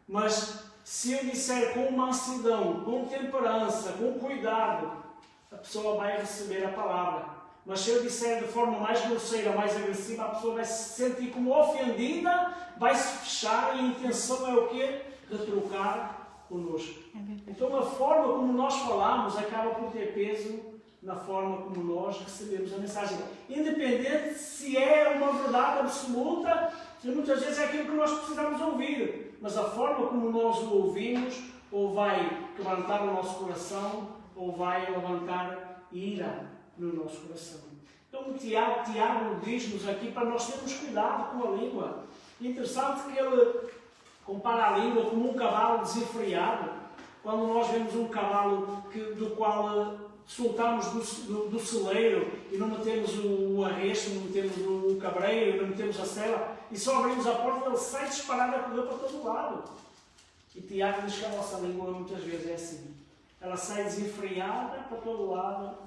Mas se eu disser com mansidão, com temperança, com cuidado, a pessoa vai receber a palavra. Mas se eu disser de forma mais grosseira, mais agressiva, a pessoa vai se sentir como ofendida, vai se fechar e a intenção é o quê? Retrucar connosco. Então a forma como nós falamos acaba por ter peso na forma como nós recebemos a mensagem. Independente se é uma verdade absoluta, e muitas vezes é aquilo que nós precisamos ouvir. Mas a forma como nós o ouvimos, ou vai quebrantar o nosso coração, ou vai levantar ira no nosso coração. Então Tiago diz-nos aqui para nós termos cuidado com a língua. Interessante que ele compara a língua como um cavalo desenfreado. Quando nós vemos um cavalo do qual soltamos do celeiro e não metemos o arresto, não metemos o cabreiro, não metemos a sela, e só abrimos a porta, ele sai disparado a correr para todo lado. E Tiago diz que a nossa língua muitas vezes é assim. Ela sai desenfreada para todo lado,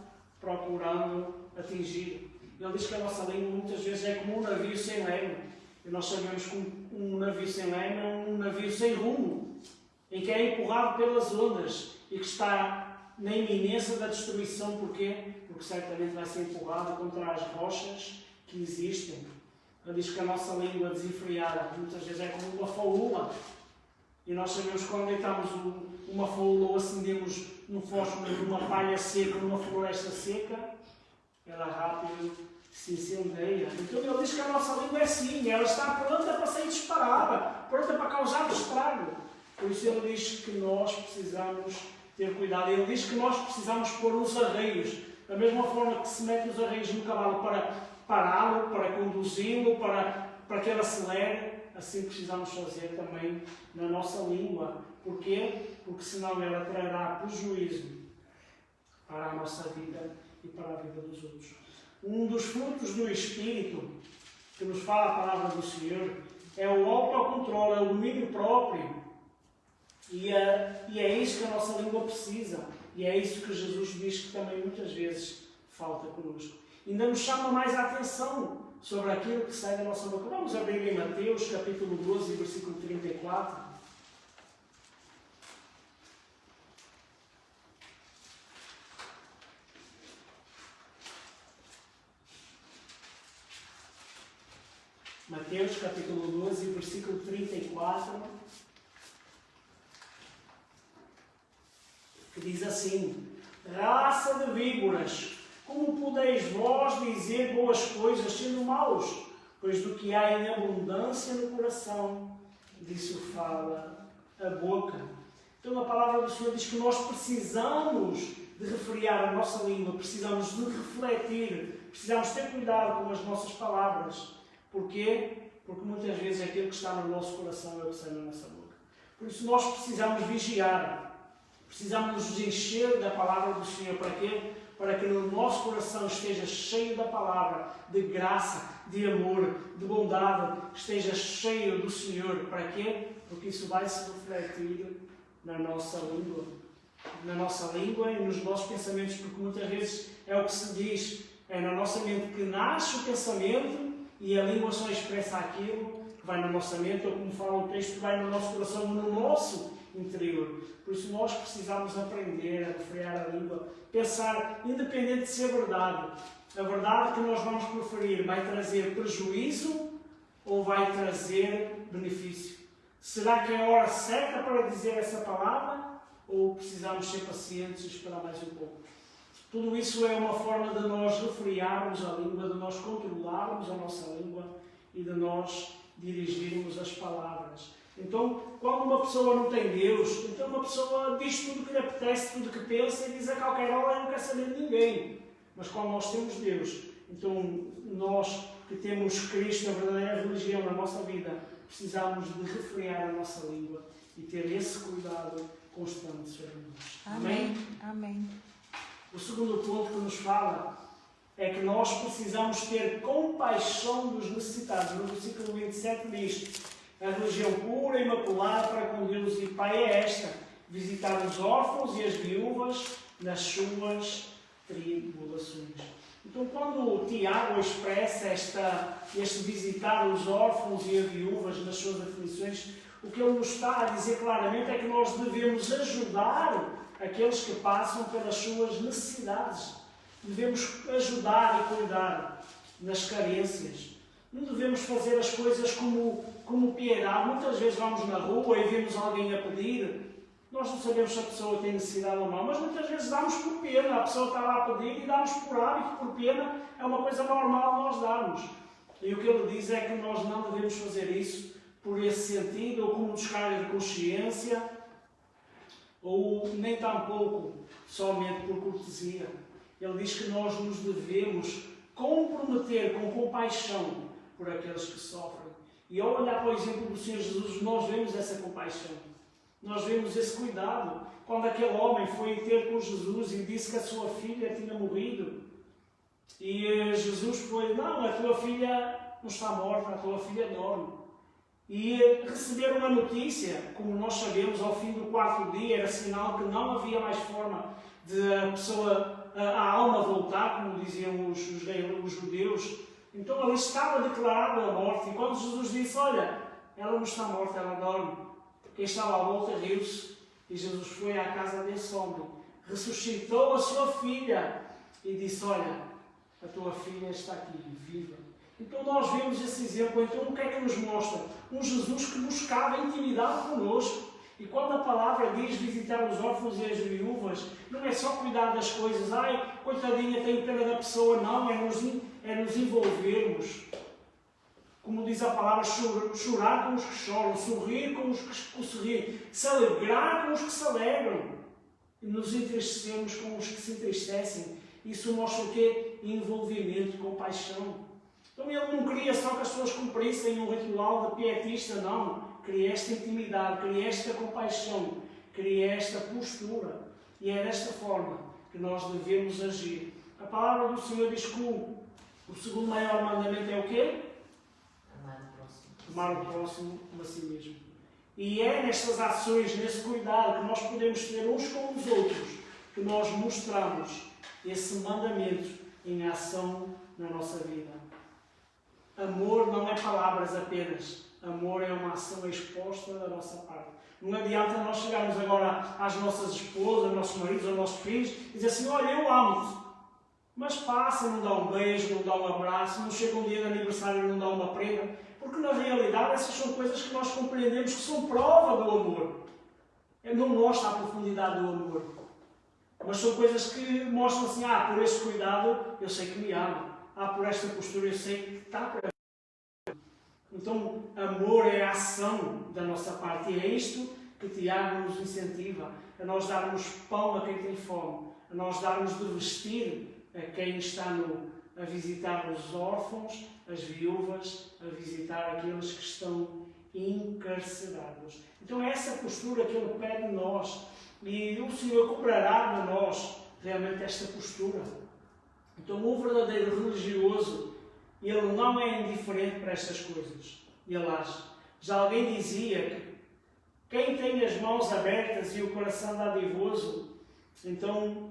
procurando atingir. Ele diz que a nossa língua muitas vezes é como um navio sem leme. E nós sabemos que um navio sem leme é um navio sem rumo, em que é empurrado pelas ondas e que está na iminência da destruição. Porquê? Porque certamente vai ser empurrado contra as rochas que existem. Ele diz que a nossa língua desenfreada muitas vezes é como uma faúla. E nós sabemos que quando deitamos uma faúla ou acendemos num fósforo numa palha seca, numa floresta seca, ela rápido se incendeia. Então ele diz que a nossa língua é assim, ela está pronta para ser disparada, pronta para causar estrago. Por isso ele diz que nós precisamos ter cuidado. Ele diz que nós precisamos pôr os arreios, da mesma forma que se mete os arreios no cavalo para pará-lo, para conduzi-lo, para que ele acelere, assim precisamos fazer também na nossa língua. Porquê? Porque senão ela trará prejuízo para a nossa vida e para a vida dos outros. Um dos frutos do Espírito que nos fala a palavra do Senhor, é o autocontrole, é o domínio próprio. E é isso que a nossa língua precisa. E é isso que Jesus diz que também muitas vezes falta connosco. Ainda nos chama mais a atenção sobre aquilo que sai da nossa boca. Vamos abrir em Mateus, capítulo 12, versículo 34. Mateus, capítulo 12, versículo 34, que diz assim: raça de víboras, como podeis vós dizer boas coisas sendo maus? Pois do que há em abundância no coração, disso fala a boca. Então a palavra do Senhor diz que nós precisamos de refrear a nossa língua, precisamos de refletir, precisamos ter cuidado com as nossas palavras. Porquê? Porque muitas vezes aquilo que está no nosso coração é o que sai na nossa boca. Por isso nós precisamos vigiar, precisamos nos encher da palavra do Senhor. Para quê? Para que no nosso coração esteja cheio da palavra, de graça, de amor, de bondade, esteja cheio do Senhor. Para quê? Porque isso vai se refletir na nossa língua. Na nossa língua e nos nossos pensamentos, porque muitas vezes é o que se diz, é na nossa mente que nasce o pensamento e a língua só expressa aquilo que vai na nossa mente, ou como fala o texto, que vai no nosso coração, no nosso interior. Por isso nós precisamos aprender a refrear a língua, pensar, independente de ser verdade, a verdade que nós vamos proferir vai trazer prejuízo ou vai trazer benefício? Será que é a hora certa para dizer essa palavra ou precisamos ser pacientes e esperar mais um pouco? Tudo isso é uma forma de nós refrearmos a língua, de nós controlarmos a nossa língua e de nós dirigirmos as palavras. Então, quando uma pessoa não tem Deus, então uma pessoa diz tudo o que lhe apetece, tudo o que pensa e diz a qualquer hora: eu não quero saber de ninguém. Mas quando nós temos Deus, então nós que temos Cristo, a verdadeira religião na nossa vida, precisamos de refrear a nossa língua e ter esse cuidado constante sobre nós. Amém? Amém. O segundo ponto que nos fala é que nós precisamos ter compaixão dos necessitados. No versículo 27 diz: a religião pura e imaculada para com Deus e Pai é esta: visitar os órfãos e as viúvas nas suas tribulações. Então, quando o Tiago expressa este visitar os órfãos e as viúvas nas suas aflições, o que ele nos está a dizer claramente é que nós devemos ajudar aqueles que passam pelas suas necessidades. Devemos ajudar e cuidar nas carências. Não devemos fazer as coisas como piedade. Muitas vezes vamos na rua e vemos alguém a pedir. Nós não sabemos se a pessoa tem necessidade ou não, mas muitas vezes damos por pena. A pessoa está lá a pedir e damos por hábito, por pena. É uma coisa normal nós darmos. E o que ele diz é que nós não devemos fazer isso por esse sentido, ou como descarga de consciência, ou nem tampouco somente por cortesia. Ele diz que nós nos devemos comprometer com compaixão por aqueles que sofrem. E ao olhar para o exemplo do Senhor Jesus, nós vemos essa compaixão. Nós vemos esse cuidado. Quando aquele homem foi ter com Jesus e disse que a sua filha tinha morrido, e Jesus foi: não, a tua filha não está morta, a tua filha dorme. E receberam uma notícia, como nós sabemos, ao fim do 4º dia, era sinal que não havia mais forma de a alma voltar, como diziam os judeus. Então ali estava declarada a morte. E quando Jesus disse: olha, ela não está morta, ela dorme, quem estava à volta riu-se. E Jesus foi à casa desse homem, ressuscitou a sua filha e disse: olha, a tua filha está aqui, viva. Então nós vemos esse exemplo. Então o que é que nos mostra? Um Jesus que buscava intimidade conosco. E quando a palavra diz visitar os órfãos e as viúvas, não é só cuidar das coisas: ai, coitadinha, tenho pena da pessoa. Não, é nos envolvermos. Como diz a palavra, chorar com os que choram, sorrir com os que sorriem, se alegrar com os que se alegram. E nos entristecemos com os que se entristecem. Isso mostra o quê? Envolvimento, compaixão. Então ele não queria só que as pessoas cumprissem um ritual de pietista, não. Queria esta intimidade, queria esta compaixão, queria esta postura. E é desta forma que nós devemos agir. A palavra do Senhor diz que o segundo maior mandamento é o quê? amar o próximo como a si mesmo. E é nestas ações, nesse cuidado que nós podemos ter uns com os outros, que nós mostramos esse mandamento em ação na nossa vida. Amor não é palavras apenas. Amor é uma ação exposta da nossa parte. Não adianta nós chegarmos agora às nossas esposas, aos nossos maridos, aos nossos filhos e dizer assim, olha, eu amo-te. Mas passa, não dá um beijo, não dá um abraço, não chega um dia de aniversário e não dá uma prenda. Porque na realidade essas são coisas que nós compreendemos que são prova do amor. Não mostra a profundidade do amor. Mas são coisas que mostram assim, por este cuidado eu sei que me ama. Por esta postura eu sei que está para mim. Então, amor é a ação da nossa parte. E é isto que Tiago nos incentiva. A nós darmos pão a quem tem fome. A nós darmos de vestir a quem está a visitar os órfãos, as viúvas, a visitar aqueles que estão encarcerados. Então é essa postura que Ele pede de nós. E o Senhor cobrará de nós realmente esta postura. Então o verdadeiro religioso, ele não é indiferente para estas coisas. Ele age. Já alguém dizia que quem tem as mãos abertas e o coração dadivoso, então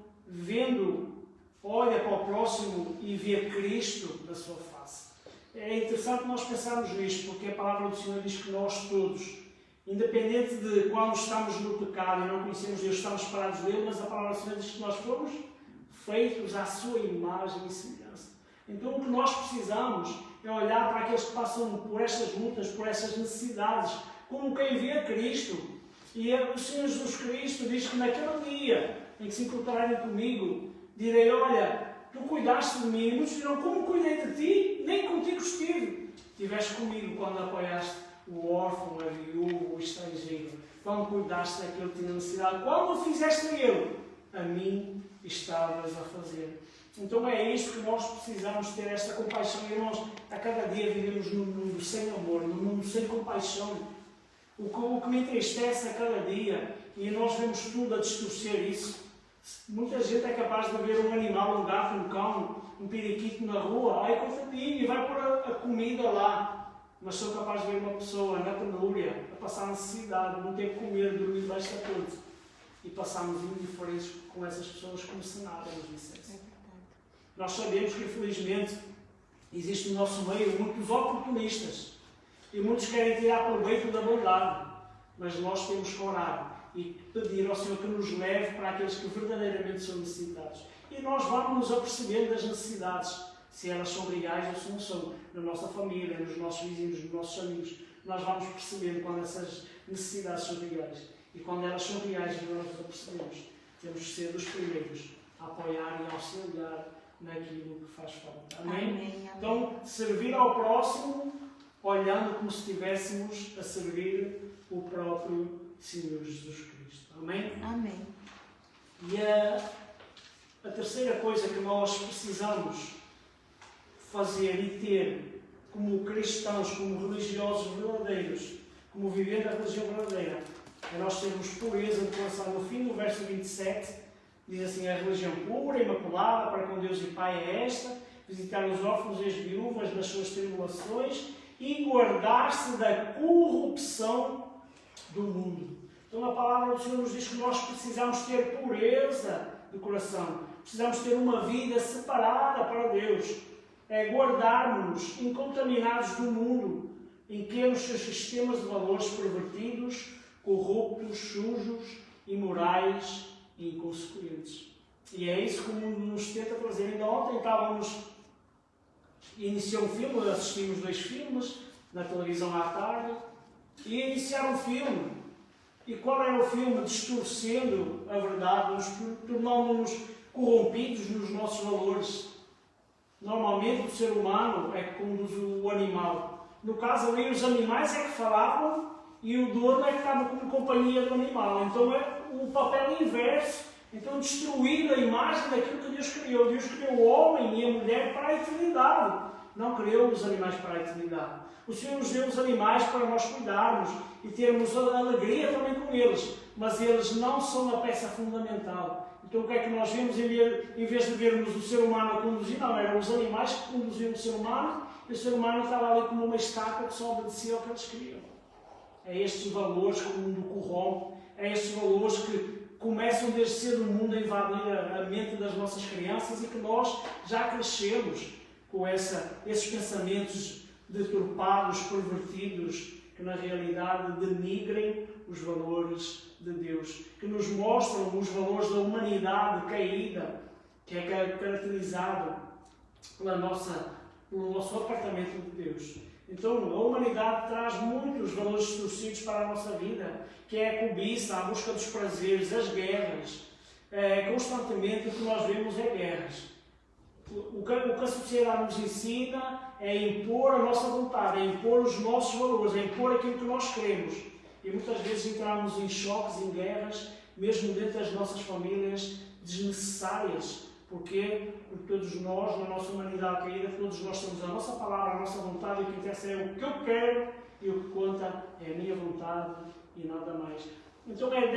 olha para o próximo e vê Cristo na sua face. É interessante nós pensarmos nisto, porque a palavra do Senhor diz que nós todos, independente de quando estamos no pecado e não conhecemos Deus, estamos separados dele, mas a palavra do Senhor diz que nós fomos feitos à sua imagem e semelhança. Então o que nós precisamos é olhar para aqueles que passam por estas lutas, por estas necessidades, como quem vê Cristo. E o Senhor Jesus Cristo diz que naquele dia em que se encontrarem comigo, direi, olha, tu cuidaste de mim, muitos dirão, como cuidei de ti? Nem contigo estive. Estiveste comigo quando apoiaste o órfão, a viúva, o estrangeiro. Quando cuidaste daquele que tinha necessidade. Quando o fizeste a ele, a mim estavas a fazer. Então é isto que nós precisamos ter, esta compaixão. E nós, a cada dia, vivemos num mundo sem amor, num mundo sem compaixão. O que me entristece a cada dia, e nós vemos tudo a distorcer isso. Muita gente é capaz de ver um animal, um gato, um cão, um periquito na rua, coitadinho, e vai pôr a comida lá. Mas sou capaz de ver uma pessoa na penúria, a passar necessidade, não ter que comer, dormir debaixo da ponte. E passamos indiferentes com essas pessoas como se nada nos dissesse. Nós sabemos que, infelizmente, existe no nosso meio muitos oportunistas. E muitos querem tirar proveito da bondade. Mas nós temos que orar e pedir ao Senhor que nos leve para aqueles que verdadeiramente são necessitados. E nós vamos nos apercebendo das necessidades, se elas são reais ou se não são, na nossa família, nos nossos vizinhos, nos nossos amigos. Nós vamos percebendo quando essas necessidades são reais. E quando elas são reais e nós nos apercebemos, temos de ser os primeiros a apoiar e auxiliar naquilo que faz falta. Amém? Amém. Então, servir ao próximo, olhando como se estivéssemos a servir o próprio Senhor Jesus Cristo. Amém? Amém. E a terceira coisa que nós precisamos fazer e ter como cristãos, como religiosos verdadeiros, como vivendo a religião verdadeira, é nós termos pureza de coração. No fim do verso 27, diz assim, a religião pura, imaculada, para com Deus e Pai é esta, visitar os órfãos e as viúvas nas suas tribulações e guardar-se da corrupção do mundo. Então a palavra do Senhor nos diz que nós precisamos ter pureza de coração, precisamos ter uma vida separada para Deus, guardarmos-nos incontaminados do mundo, em que os seus sistemas de valores pervertidos, corruptos, sujos, imorais e inconsequentes. E é isso que o mundo nos tenta trazer. Ainda ontem iniciou um filme, assistimos 2 filmes na televisão à tarde, e iniciaram um filme. E qual era o filme? Distorcendo a verdade, tornando-nos corrompidos nos nossos valores. Normalmente o ser humano é que conduz o animal. No caso ali os animais é que falavam e o dono é que estava como companhia do animal. Então é o papel inverso. Então destruir a imagem daquilo que Deus criou. Deus criou o homem e a mulher para a eternidade. Não criou os animais para a eternidade. O Senhor nos deu os animais para nós cuidarmos e termos alegria também com eles. Mas eles não são a peça fundamental. Então o que é que nós vemos? Em vez de vermos o ser humano a conduzir, não, eram os animais que conduziam o ser humano E o ser humano estava ali como uma estátua que só obedecia ao que eles queriam. É estes valores que o mundo corrompe, é estes valores que começam desde cedo o mundo a invadir a mente das nossas crianças e que nós já crescemos com esses pensamentos deturpados, pervertidos, que na realidade denigrem os valores de Deus, que nos mostram os valores da humanidade caída, que é caracterizado pelo nosso apartamento de Deus. Então, a humanidade traz muitos valores distorcidos para a nossa vida, que é a cobiça, a busca dos prazeres, as guerras. Constantemente o que nós vemos é guerras. O que a sociedade nos ensina é impor a nossa vontade, é impor os nossos valores, é impor aquilo que nós queremos. E muitas vezes entramos em choques, em guerras, mesmo dentro das nossas famílias, desnecessárias. Porquê? Porque todos nós, na nossa humanidade caída, todos nós temos a nossa palavra, a nossa vontade, e o que interessa é o que eu quero, e o que conta é a minha vontade e nada mais. Então é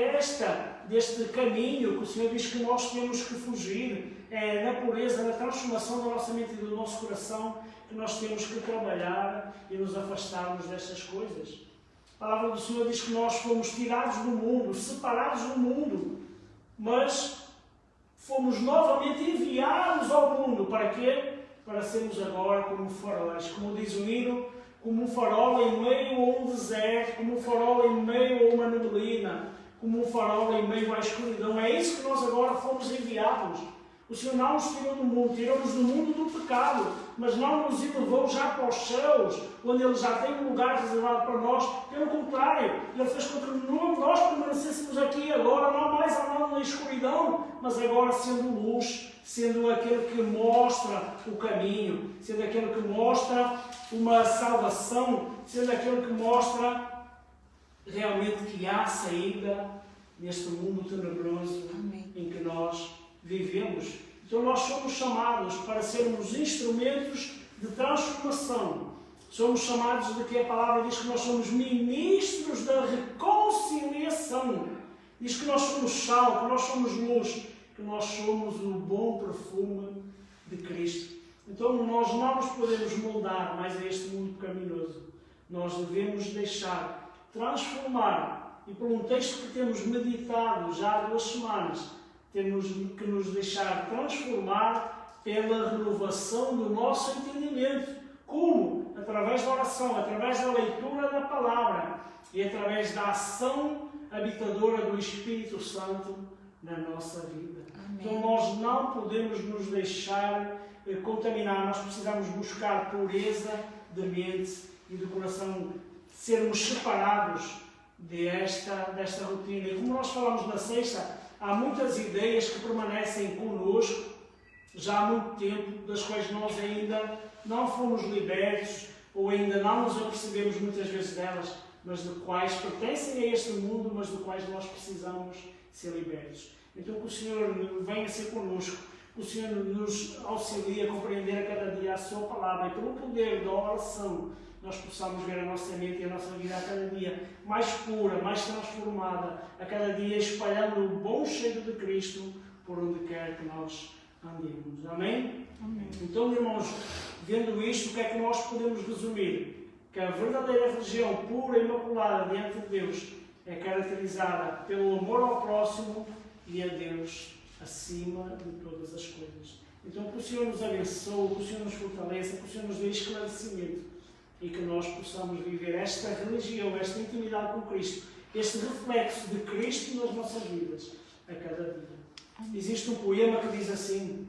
deste caminho que o Senhor diz que nós temos que fugir. É na pureza, na transformação da nossa mente e do nosso coração que nós temos que trabalhar e nos afastarmos destas coisas. A palavra do Senhor diz que nós fomos tirados do mundo, separados do mundo, mas fomos novamente enviados ao mundo. Para quê? Para sermos agora como faróis, como diz o hino, como um farol em meio a um deserto, como um farol em meio a uma neblina, como um farol em meio à escuridão. É isso que nós agora fomos enviados. O Senhor não nos tirou do mundo, tirou-nos do mundo do pecado, mas não nos elevou já para os céus, onde Ele já tem um lugar reservado para nós. Pelo contrário, Ele fez com que nós permanecêssemos aqui agora, não mais andando na escuridão, mas agora sendo luz, sendo aquele que mostra o caminho, sendo aquele que mostra uma salvação, sendo aquele que mostra realmente que há saída neste mundo tenebroso em que nós vivemos. Então nós somos chamados para sermos instrumentos de transformação. Somos chamados de que a palavra diz que nós somos ministros da reconciliação. Diz que nós somos sal, que nós somos luz, que nós somos o bom perfume de Cristo. Então nós não nos podemos moldar mais a este mundo pecaminoso. Nós devemos deixar transformar. E por um texto que temos meditado já há 2 semanas, temos que nos deixar transformar pela renovação do nosso entendimento. Como? Através da oração, através da leitura da palavra e através da ação habitadora do Espírito Santo na nossa vida. Amém. Então nós não podemos nos deixar contaminar, nós precisamos buscar pureza de mente e de coração, sermos separados desta rotina. E como nós falamos na sexta, há muitas ideias que permanecem conosco já há muito tempo, das quais nós ainda não fomos libertos ou ainda não nos apercebemos muitas vezes delas, mas de quais pertencem a este mundo, mas de quais nós precisamos ser libertos. Então que o Senhor venha ser connosco, que o Senhor nos auxilie a compreender a cada dia a sua palavra, e pelo poder da oração nós possamos ver a nossa mente e a nossa vida a cada dia mais pura, mais transformada, a cada dia espalhando o bom cheiro de Cristo por onde quer que nós andemos. Amém? Amém. Então, irmãos, vendo isto, o que é que nós podemos resumir? Que a verdadeira religião pura e imaculada diante de Deus é caracterizada pelo amor ao próximo e a Deus acima de todas as coisas. Então, que o Senhor nos abençoe, que o Senhor nos fortaleça, que o Senhor nos dê esclarecimento e que nós possamos viver esta religião, esta intimidade com Cristo, este reflexo de Cristo nas nossas vidas a cada dia. Existe um poema que diz assim: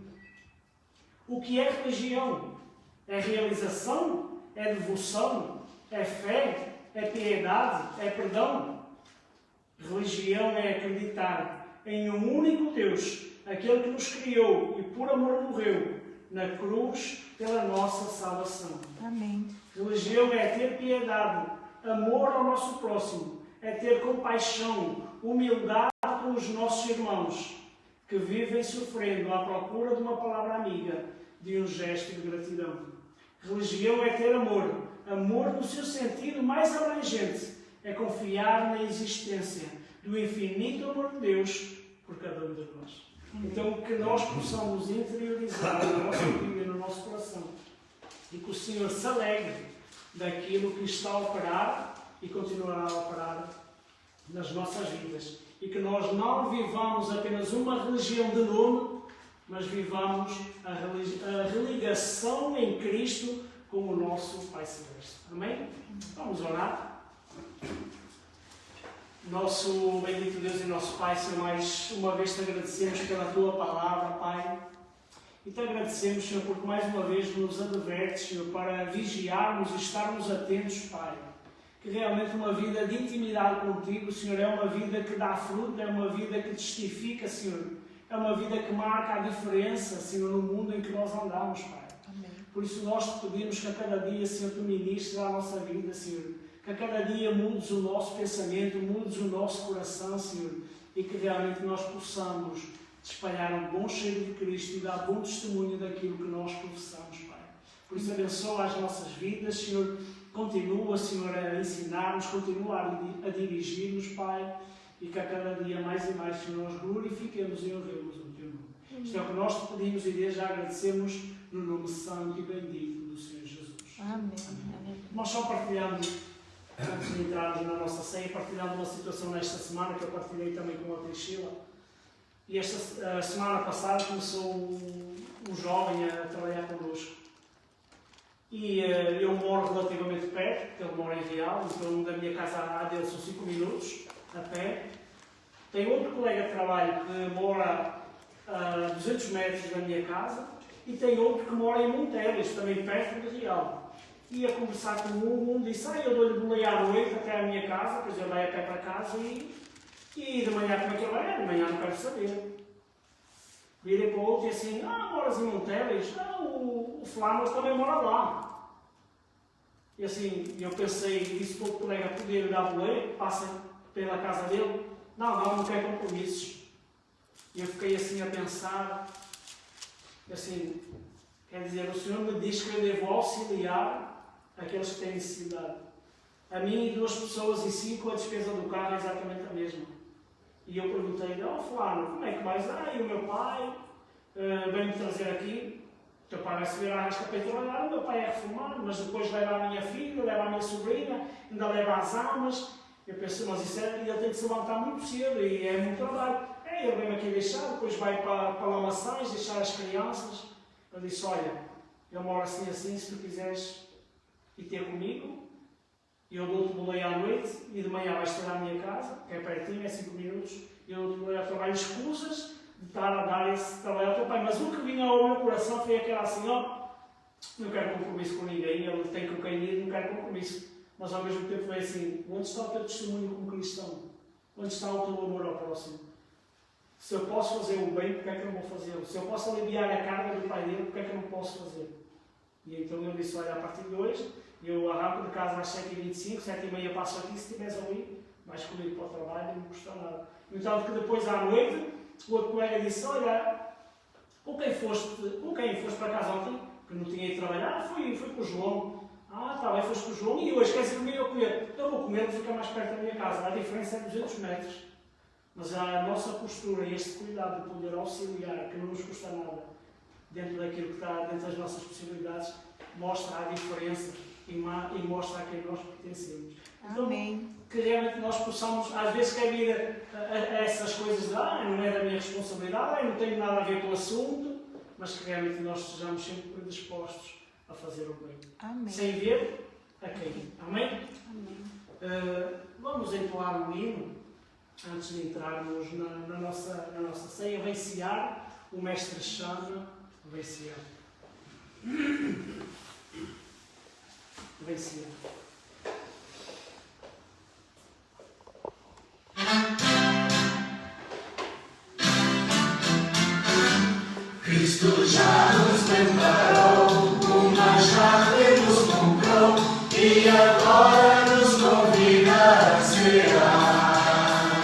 o que é religião? É realização? É devoção? É fé? É piedade? É perdão? Religião é acreditar em um único Deus, aquele que nos criou e por amor morreu na cruz pela nossa salvação. Amém. Religião é ter piedade, amor ao nosso próximo, é ter compaixão, humildade com os nossos irmãos que vivem sofrendo à procura de uma palavra amiga, de um gesto de gratidão. Religião é ter amor, amor no seu sentido mais abrangente, é confiar na existência do infinito amor de Deus por cada um de nós. Então, que nós possamos interiorizar na nossa vida e no nosso coração e que o Senhor se alegre daquilo que está a operar e continuará a operar nas nossas vidas. E que nós não vivamos apenas uma religião de nome, mas vivamos a religação em Cristo com o nosso Pai Celeste. Amém? Vamos orar. Nosso bendito Deus e nosso Pai, Senhor, mais uma vez te agradecemos pela Tua palavra, Pai. E te agradecemos, Senhor, porque mais uma vez nos advertes, Senhor, para vigiarmos e estarmos atentos, Pai. Que realmente uma vida de intimidade contigo, Senhor, é uma vida que dá fruto, é uma vida que testifica, Senhor. É uma vida que marca a diferença, Senhor, no mundo em que nós andamos, Pai. Amém. Por isso nós te pedimos que a cada dia, Senhor, Tu ministres a nossa vida, Senhor. Que a cada dia mudes o nosso pensamento, mudes o nosso coração, Senhor. E que realmente nós possamos espalhar um bom cheiro de Cristo e dar bom testemunho daquilo que nós professamos, Pai. Por isso abençoa as nossas vidas, Senhor. Continua, Senhor, a ensinar-nos, continua a dirigir-nos, Pai. E que a cada dia mais e mais, Senhor, nós glorifiquemos e honremos o Teu nome. Isto é o que nós te pedimos e desde já agradecemos no nome santo e bendito do Senhor Jesus. Amém. Nós só partilhamos, antes de entrarmos na nossa ceia, partilhando uma situação nesta semana que eu partilhei também com a Priscila. E esta semana passada começou um jovem a trabalhar connosco. E eu moro relativamente perto, porque ele mora em Real, então da minha casa à dele são 5 minutos a pé. Tem outro colega de trabalho que mora a 200 metros da minha casa e tem outro que mora em Monteles, também perto de Real. Ia conversar com um disse, eu dou-lhe boleia à noite até à minha casa, depois ele vai a pé para casa e de manhã como é que ele vai? De manhã não quero saber. Virei para o outro e assim, moras em Monteles? O Flávio também mora lá. E assim, eu pensei, disse para o colega poder dar boleia, passa pela casa dele. Não quero compromissos. E eu fiquei assim a pensar, assim, quer dizer, o Senhor me diz que eu devo auxiliar aqueles que têm necessidade. A mim e 2 pessoas e 5, a despesa do carro é exatamente a mesma. E eu perguntei-lhe, Flávio, como é que vais dar? E o meu pai vem-me trazer aqui. O teu pai vai subir à rasca para ir trabalhar, o meu pai é reformado, mas depois leva a minha filha, leva a minha sobrinha, ainda leva as almas. Eu pensei, mas isso ele tem que se levantar muito cedo e é muito trabalho. Ele vem aqui deixar, depois vai para Lamaçães, deixar as crianças. Eu disse, olha, eu moro assim, se tu quiseres ir ter comigo, eu dou-te boleia à noite e de manhã vais ter à minha casa, que é pertinho, é 5 minutos, e eu dou-te boleia ao trabalho, escusas de estar a dar esse trabalho ao teu pai. Mas o que vinha ao meu coração foi aquela assim, não quero compromisso com ninguém, ele tem que o cair, não quero compromisso. Mas ao mesmo tempo foi assim, onde está o teu testemunho como cristão? Onde está o teu amor ao próximo? Se eu posso fazer o bem, porque é que eu não vou fazê-lo? Se eu posso aliviar a carga do pai dele, porque é que eu não posso fazer? E então ele disse, olha, a partir de hoje, eu arranco de casa às 7h25, 7h30 passo aqui, se estiveres ali, vais comigo para o trabalho e não custa nada. Então, que depois à noite, o outro colega disse, olha, com quem foste para casa ontem? Que não tinha ido trabalhar? Fui com o João. Está bem, foste com o João e hoje queres ir comigo a comer? Eu vou comer, fica mais perto da minha casa. A diferença é 200 metros. Mas a nossa postura e este cuidado de poder auxiliar, que não nos custa nada, dentro daquilo que está dentro das nossas possibilidades, mostra a diferença e mostra a quem nós pertencemos. Amém. Então, que realmente nós possamos, às vezes quer vir a essas coisas de não é da minha responsabilidade, não tenho nada a ver com o assunto, mas que realmente nós estejamos sempre predispostos a fazer o bem. Amém. Sem ver a quem. Amém? Amém. Vamos entoar um hino antes de entrarmos na nossa ceia. Vem cear, o Mestre chama, vem cear. Vem cear. Cristo já nos preparou, uma chave nos comprou e agora nos convida a cear.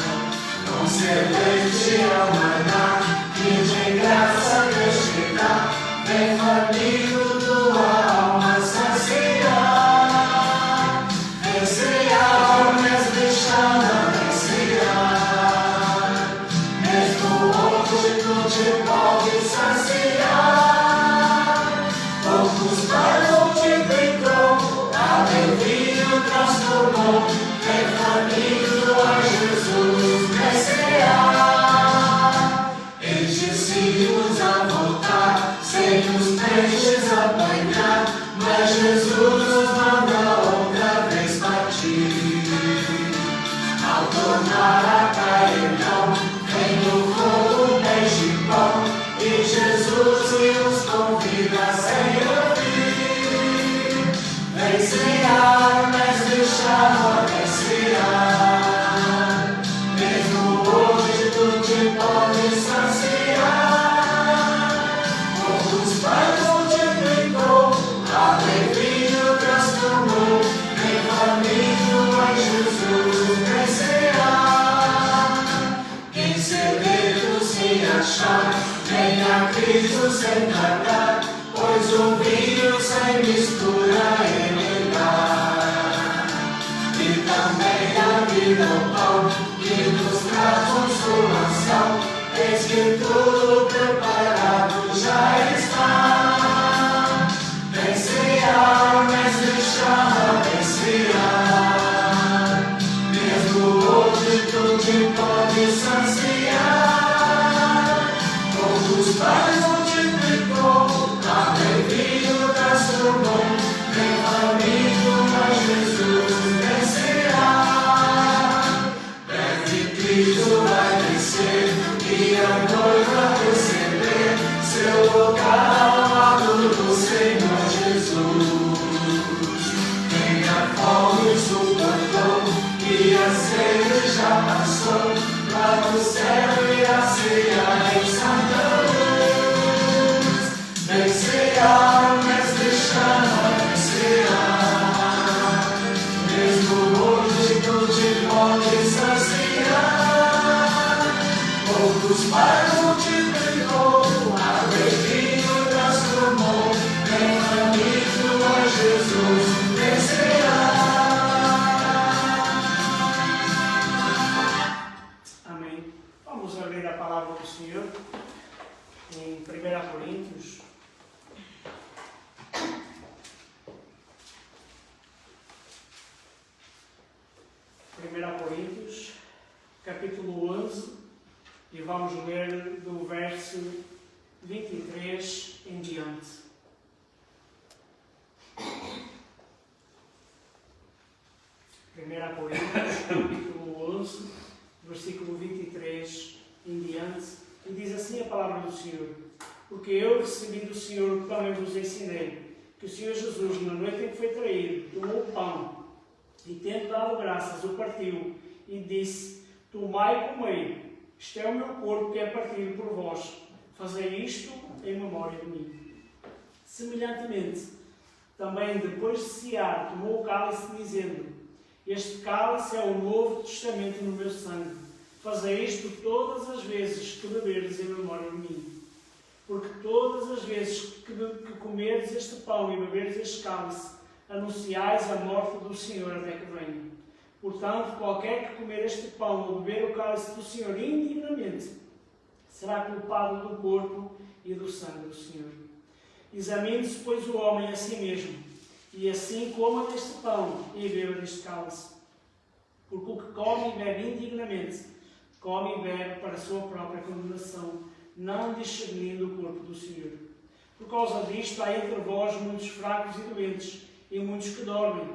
Com celestial maná, que de graça Deus te dá, vem faminto tua alma saciar. Vem cear, o Mestre chama, vem cear. Mesmo hoje tu te pode saciar. Poucos pais vão te bom, vem faminto a Jesus recear. Enche-se-os a voltar, sem os peixes apanhar, mas Jesus os manda outra vez partir. Ao tornar a cair não, vem no fogo peixe e pão, e Jesus os convida sem ouvir. Vem cear, mestre chama, vem cear. Mesmo hoje tu te podes saciar. Poucos pães multiplicou, água e vinho transformou, vem faminto a Jesus vem cear. Quem sedento se achar, venha a Cristo sem tardar, pois o vinho sem mistura ele dá. E também a vida o pão, que nos traz consolação, eis que tudo preparado já está. Vem cear, mestre chama, vem cear. Mesmo hoje tu te podes saciar. Poucos pães multiplicou, água e vinho transformou, vem faminto a Jesus vem cear. Breve Cristo vai descer e a noiva receber seu lugar ao lado do Senhor Jesus. Quem a fome suportou e a sede já passou, lá do céu irá cear em santa luz. Vem cear, mestre chama, vem cear. Mesmo hoje tu te podes saciar. Poucos pães multiplicou, água e vinho transformou, vem faminto a Jesus vem cear. Amém. Vamos abrir a palavra do Senhor em 1 Coríntios. 1 Coríntios, capítulo 11, e vamos ler do verso 23 em diante. 1 Coríntios, capítulo 11, versículo 23 em diante, e diz assim a palavra do Senhor: Porque eu recebi do Senhor o que também vos ensinei, que o Senhor Jesus, na noite em que foi traído, tomou o pão, e tendo dado graças, o partiu, e disse: Tomai e comei, isto é o meu corpo que é partido por vós, fazei isto em memória de mim. Semelhantemente, também depois de cear, tomou o cálice, dizendo: Este cálice é o novo testamento no meu sangue, fazei isto todas as vezes que beberdes em memória de mim. Porque todas as vezes que comerdes este pão e beberdes este cálice, anunciais a morte do Senhor até que venha. Portanto, qualquer que comer este pão ou beber o cálice do Senhor indignamente, será culpado do corpo e do sangue do Senhor. Examine-se, pois, o homem a si mesmo, e assim coma deste pão e beba deste cálice. Porque o que come e bebe indignamente, come e bebe para a sua própria condenação, não discernindo o corpo do Senhor. Por causa disto, há entre vós muitos fracos e doentes, e muitos que dormem,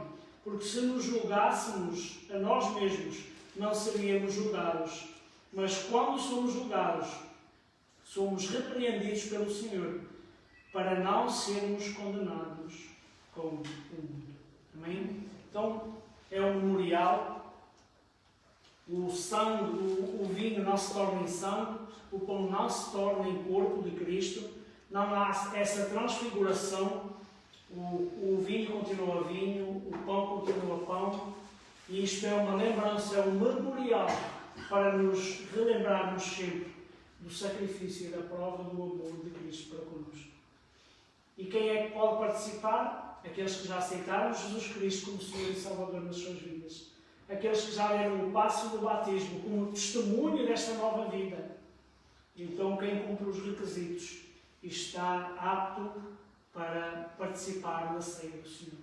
porque se nos julgássemos a nós mesmos, não seríamos julgados. Mas quando somos julgados, somos repreendidos pelo Senhor, para não sermos condenados com o mundo. Amém? Então, é um memorial. O sangue, o vinho não se torna em sangue, o pão não se torna em corpo de Cristo, não há essa transfiguração. O vinho continua vinho, o pão continua pão, e isto é uma lembrança, é um memorial para nos relembrarmos sempre do sacrifício e da prova do amor de Cristo para connosco. E quem é que pode participar? Aqueles que já aceitaram Jesus Cristo como Senhor e Salvador nas suas vidas. Aqueles que já deram o passo do batismo como testemunho desta nova vida. Então quem cumpre os requisitos está apto para participar da ceia do Senhor.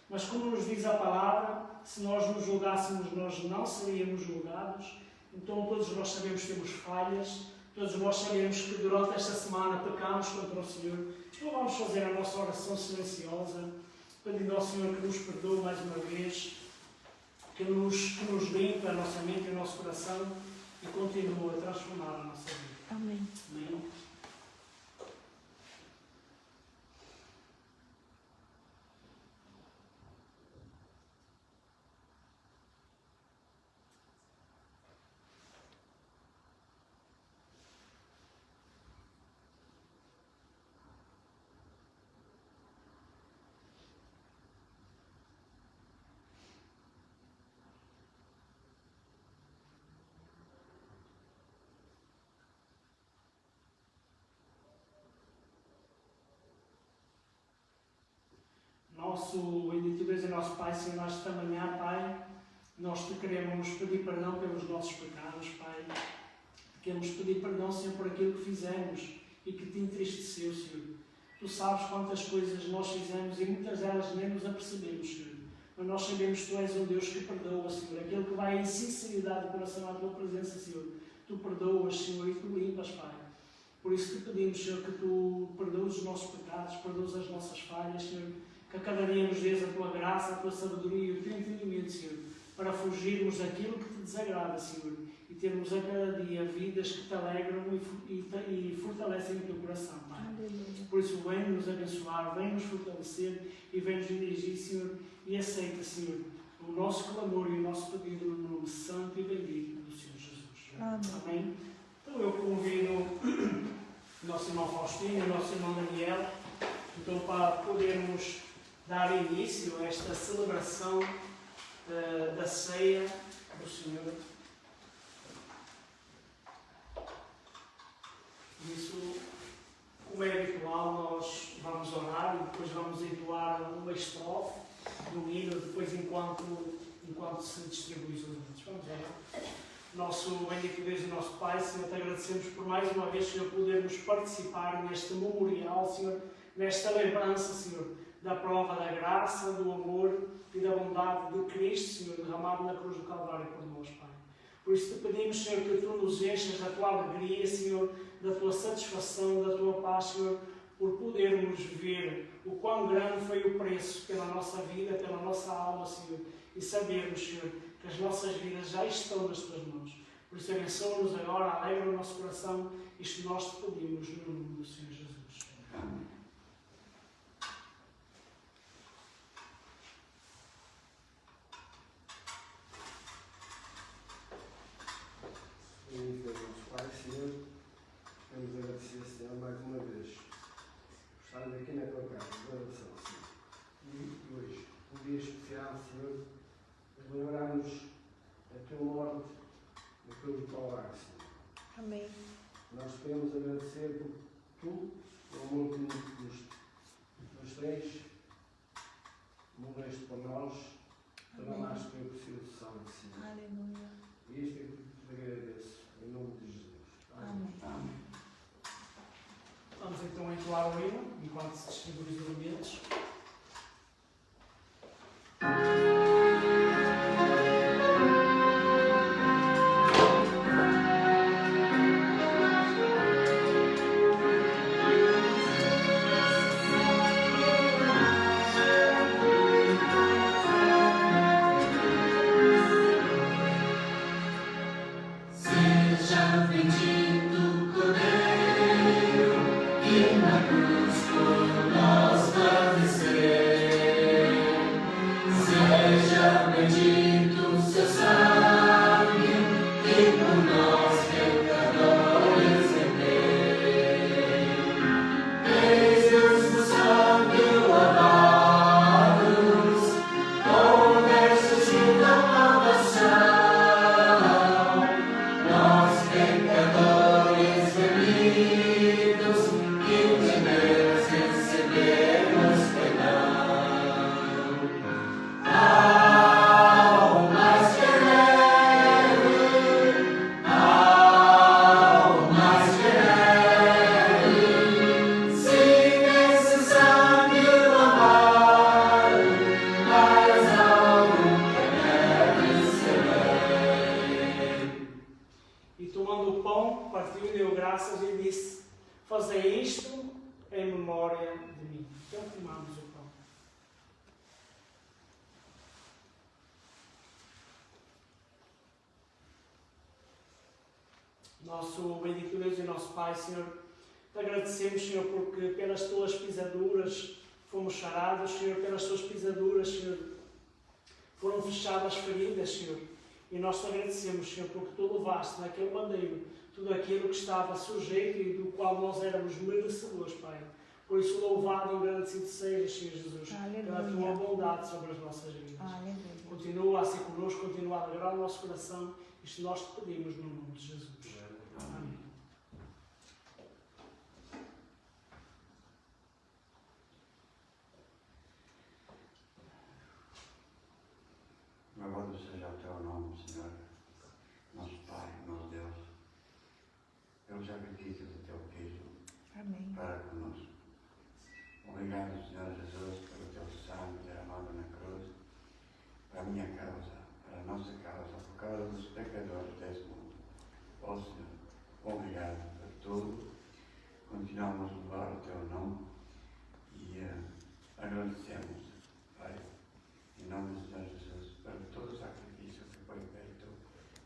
Mas como nos diz a palavra, se nós nos julgássemos, nós não seríamos julgados. Então todos nós sabemos que temos falhas, todos nós sabemos que durante esta semana pecamos contra o Senhor. Então vamos fazer a nossa oração silenciosa, pedindo ao Senhor que nos perdoe mais uma vez, que nos limpe a nossa mente e o nosso coração e continue a transformar a nossa vida. Amém. Amém. Nosso bendito Deus e nosso Pai, Senhor, nesta manhã, Pai, nós te queremos pedir perdão pelos nossos pecados, Pai. Queremos pedir perdão, Senhor, por aquilo que fizemos e que te entristeceu, Senhor. Tu sabes quantas coisas nós fizemos e muitas delas nem nos apercebemos, Senhor. Mas nós sabemos que Tu és um Deus que perdoa, Senhor. Aquele que vai em sinceridade de coração à Tua presença, Senhor. Tu perdoas, Senhor, e Tu limpas, Pai. Por isso te pedimos, Senhor, que Tu perdoes os nossos pecados, perdoes as nossas falhas, Senhor. Que a cada dia nos dês a Tua graça, a Tua sabedoria e o Teu entendimento, Senhor, para fugirmos daquilo que Te desagrada, Senhor, e termos a cada dia vidas que Te alegram e fortalecem o Teu coração, Pai. Aleluia. Por isso, vem-nos abençoar, vem-nos fortalecer e vem-nos dirigir, Senhor, e aceita, Senhor, o nosso clamor e o nosso pedido no nome santo e bendito do Senhor Jesus. Amém. Amém. Então eu convido o nosso irmão Faustino e o nosso irmão Daniel, então, para podermos dar início a esta celebração da ceia do Senhor. Por isso, como é habitual, nós vamos orar e depois vamos entoar uma estrofe do hino, depois enquanto se distribui os alimentos. Vamos orar. Nosso bendito Deus e nosso Pai, Senhor, te agradecemos por mais uma vez, Senhor, podermos participar neste memorial, Senhor, nesta lembrança, Senhor, da prova da graça, do amor e da bondade de Cristo, Senhor, derramado na cruz do Calvário por nós, Pai. Por isso te pedimos, Senhor, que Tu nos enchas da Tua alegria, Senhor, da Tua satisfação, da Tua paz, Senhor, por podermos ver o quão grande foi o preço pela nossa vida, pela nossa alma, Senhor, e sabermos, Senhor, que as nossas vidas já estão nas Tuas mãos. Por isso abençoa-nos agora, alegra o nosso coração, isto nós te pedimos no nome do Senhor Jesus. Amém. Deus nosso Pai, Senhor, queremos agradecer, Senhor, mais uma vez por estarmos aqui na Tua casa de oração, Senhor. E hoje, um dia especial, Senhor, de lembrarmos a Tua morte na cruz do Calvário, Senhor. Amém. Nós queremos agradecer por Tu, o amor que nos tens, morreste por nós, derramaste o Teu precioso sangue, Senhor. Aleluia. E isto é que te agradeço, em nome de Jesus. Amém. Amém. Vamos então entoar o hino, enquanto se distribui os alimentos. Seja bendito o Cordeiro, que na cruz por nós padeceu. Cristo e disse: fazei isto em memória de mim. Então comamos o pão. Nosso bendito Deus e nosso Pai, Senhor, te agradecemos, Senhor, porque pelas tuas pisaduras fomos sarados, Senhor, pelas tuas pisaduras, Senhor, foram fechadas feridas, Senhor. E nós te agradecemos, Senhor, porque tu levaste naquele madeiro tudo aquilo que estava sujeito e do qual nós éramos merecedores, Pai. Por isso, louvado e agradecido sejas, Senhor Jesus, Aleluia. pela tua bondade sobre as nossas vidas. Aleluia. Continua a ser connosco, continua a alegrar o nosso coração. Isto nós te pedimos no nome de Jesus. Amém. Louvado seja o teu nome, Senhor, nosso Pai, nosso Deus, pelos sacrifícios do teu Filho Amém. para conosco. Obrigado, Senhor Jesus, pelo teu sangue derramado na cruz, para a minha causa, para a nossa causa, por causa dos pecadores deste mundo. Ó Senhor, obrigado por tudo. Continuamos a louvar o teu nome e agradecemos, Pai, em nome do Senhor Jesus, por todo o sacrifício que foi feito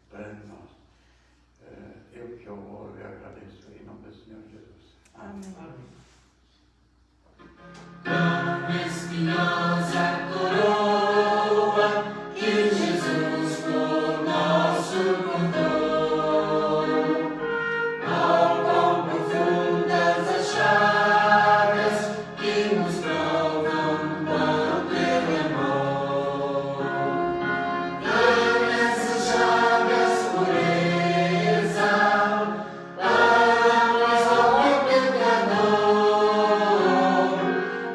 para nós. Eu que oro e agradeço em nome do Senhor Jesus. Amém. Amém. Tão espinhosa coroa que Jesus por nosso cortou, ao quão profundas as chagas que nos provam quanto Ele amou. Nessas chagas pureza para nós ao pecador,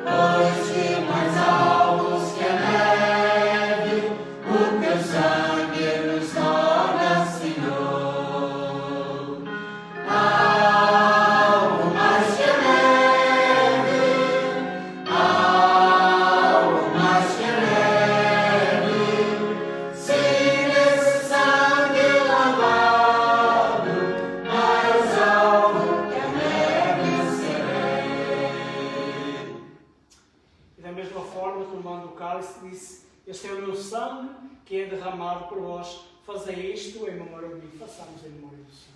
pois que mais alvos que a neve, o teu sangue nos torna Senhor. Algo mais que a neve, algo mais que a neve, se nesse sangue lavado, mais alvo que a neve serei. E da mesma forma, tomando o cálice, disse: este é o meu sangue que é derramado por vós. Fazei isto em memória de mim. Façamos em memória do Senhor.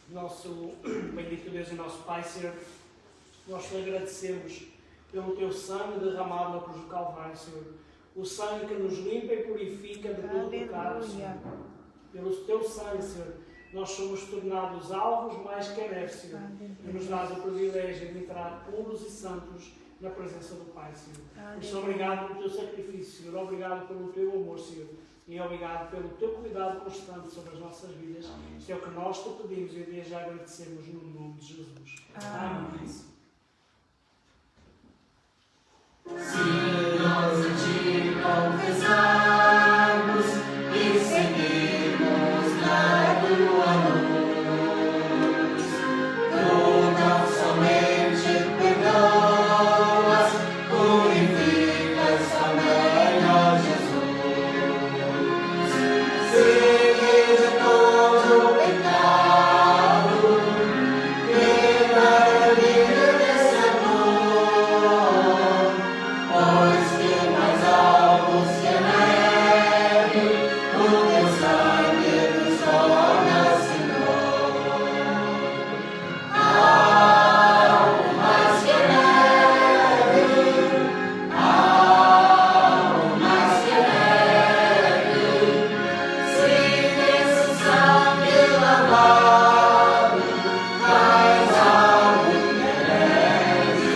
Nosso bendito Deus e nosso Pai, Senhor, nós te agradecemos pelo teu sangue derramado na cruz do Calvário, Senhor. O sangue que nos limpa e purifica de todo pecado, Senhor. Pelo teu sangue, Senhor, nós somos tornados alvos mais que a neve, Senhor. E nos dás o privilégio de entrar puros e santos na presença do Pai, Senhor. Por isso, obrigado pelo teu sacrifício, Senhor. Obrigado pelo teu amor, Senhor. E obrigado pelo teu cuidado constante sobre as nossas vidas. Isto é o que nós te pedimos e desde já agradecemos no nome de Jesus. Amém. Se nós a ti confessarmos e seguirmos na tua luz, tu não somente perdoas, purificas também, ó Jesus. Seguir de todo o pecado, quebrar a vida desse amor, pois que mais alvos que a neve, o teu sangue nos torna Senhor. Algo mais que a neve, algo mais que a neve, se nesse sangue lavado, mais algo que a neve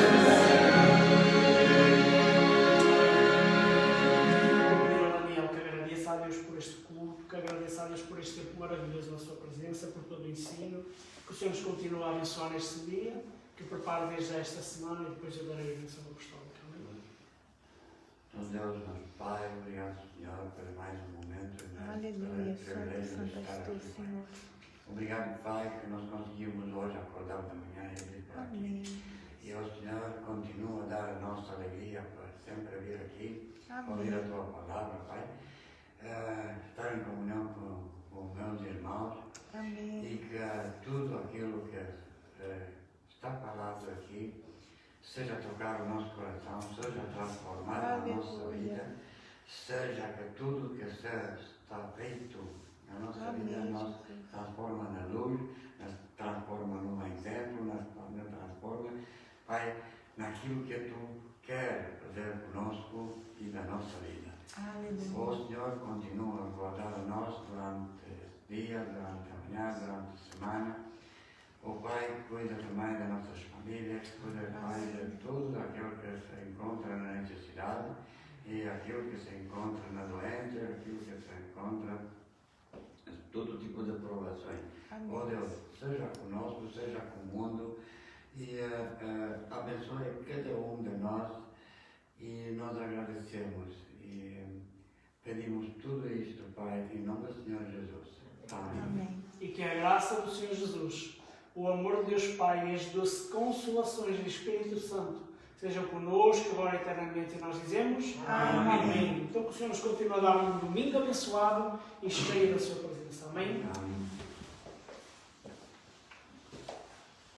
Senhor Daniel, que agradeça a Deus por este culto, que agradeça a Deus por este tempo maravilhoso na sua presença, por todo o ensino, que o Senhor nos continue a abençoar neste dia, que prepare desde esta semana e depois eu darei a bênção apostólica. Amém? Nosso Deus, nosso Pai, obrigado, Senhor, por mais um momento. Aleluia. pelo Santo, privilégio de santo estar és tu, aqui, Pai. Senhor. Obrigado, Pai, que nós conseguimos hoje acordar da manhã e vir por aqui. Amém. E o Senhor continua a dar a nossa alegria para sempre vir aqui, ouvir a Amém. Tua palavra, Pai. estar em comunhão com meus irmãos Amém. e que tudo aquilo que está falado aqui seja tocar o nosso coração, seja transformar a nossa vida, seja que tudo que está feito na nossa vida nos transforma na luz, nos transforma num exemplo, nos transforma, Pai, naquilo que Tu queres fazer conosco e da nossa vida. O Senhor continua a guardar a nós durante este dia, durante a manhã, durante a semana. O Pai cuida também das nossas famílias, cuida, Pai, de tudo aquilo que se encontra na necessidade e aquilo que se encontra na doença, aquilo que se encontra em todo tipo de provações. Ó Deus, seja conosco, seja com o mundo e abençoe cada um de nós e nós agradecemos e pedimos tudo isto, Pai, em nome do Senhor Jesus. Amém. E que a graça do Senhor Jesus, o amor de Deus Pai e as doces consolações do Espírito Santo sejam connosco agora eternamente. E nós dizemos Amém. Então que o Senhor nos continue a dar um domingo abençoado e cheio da sua presença. Amém. Amém.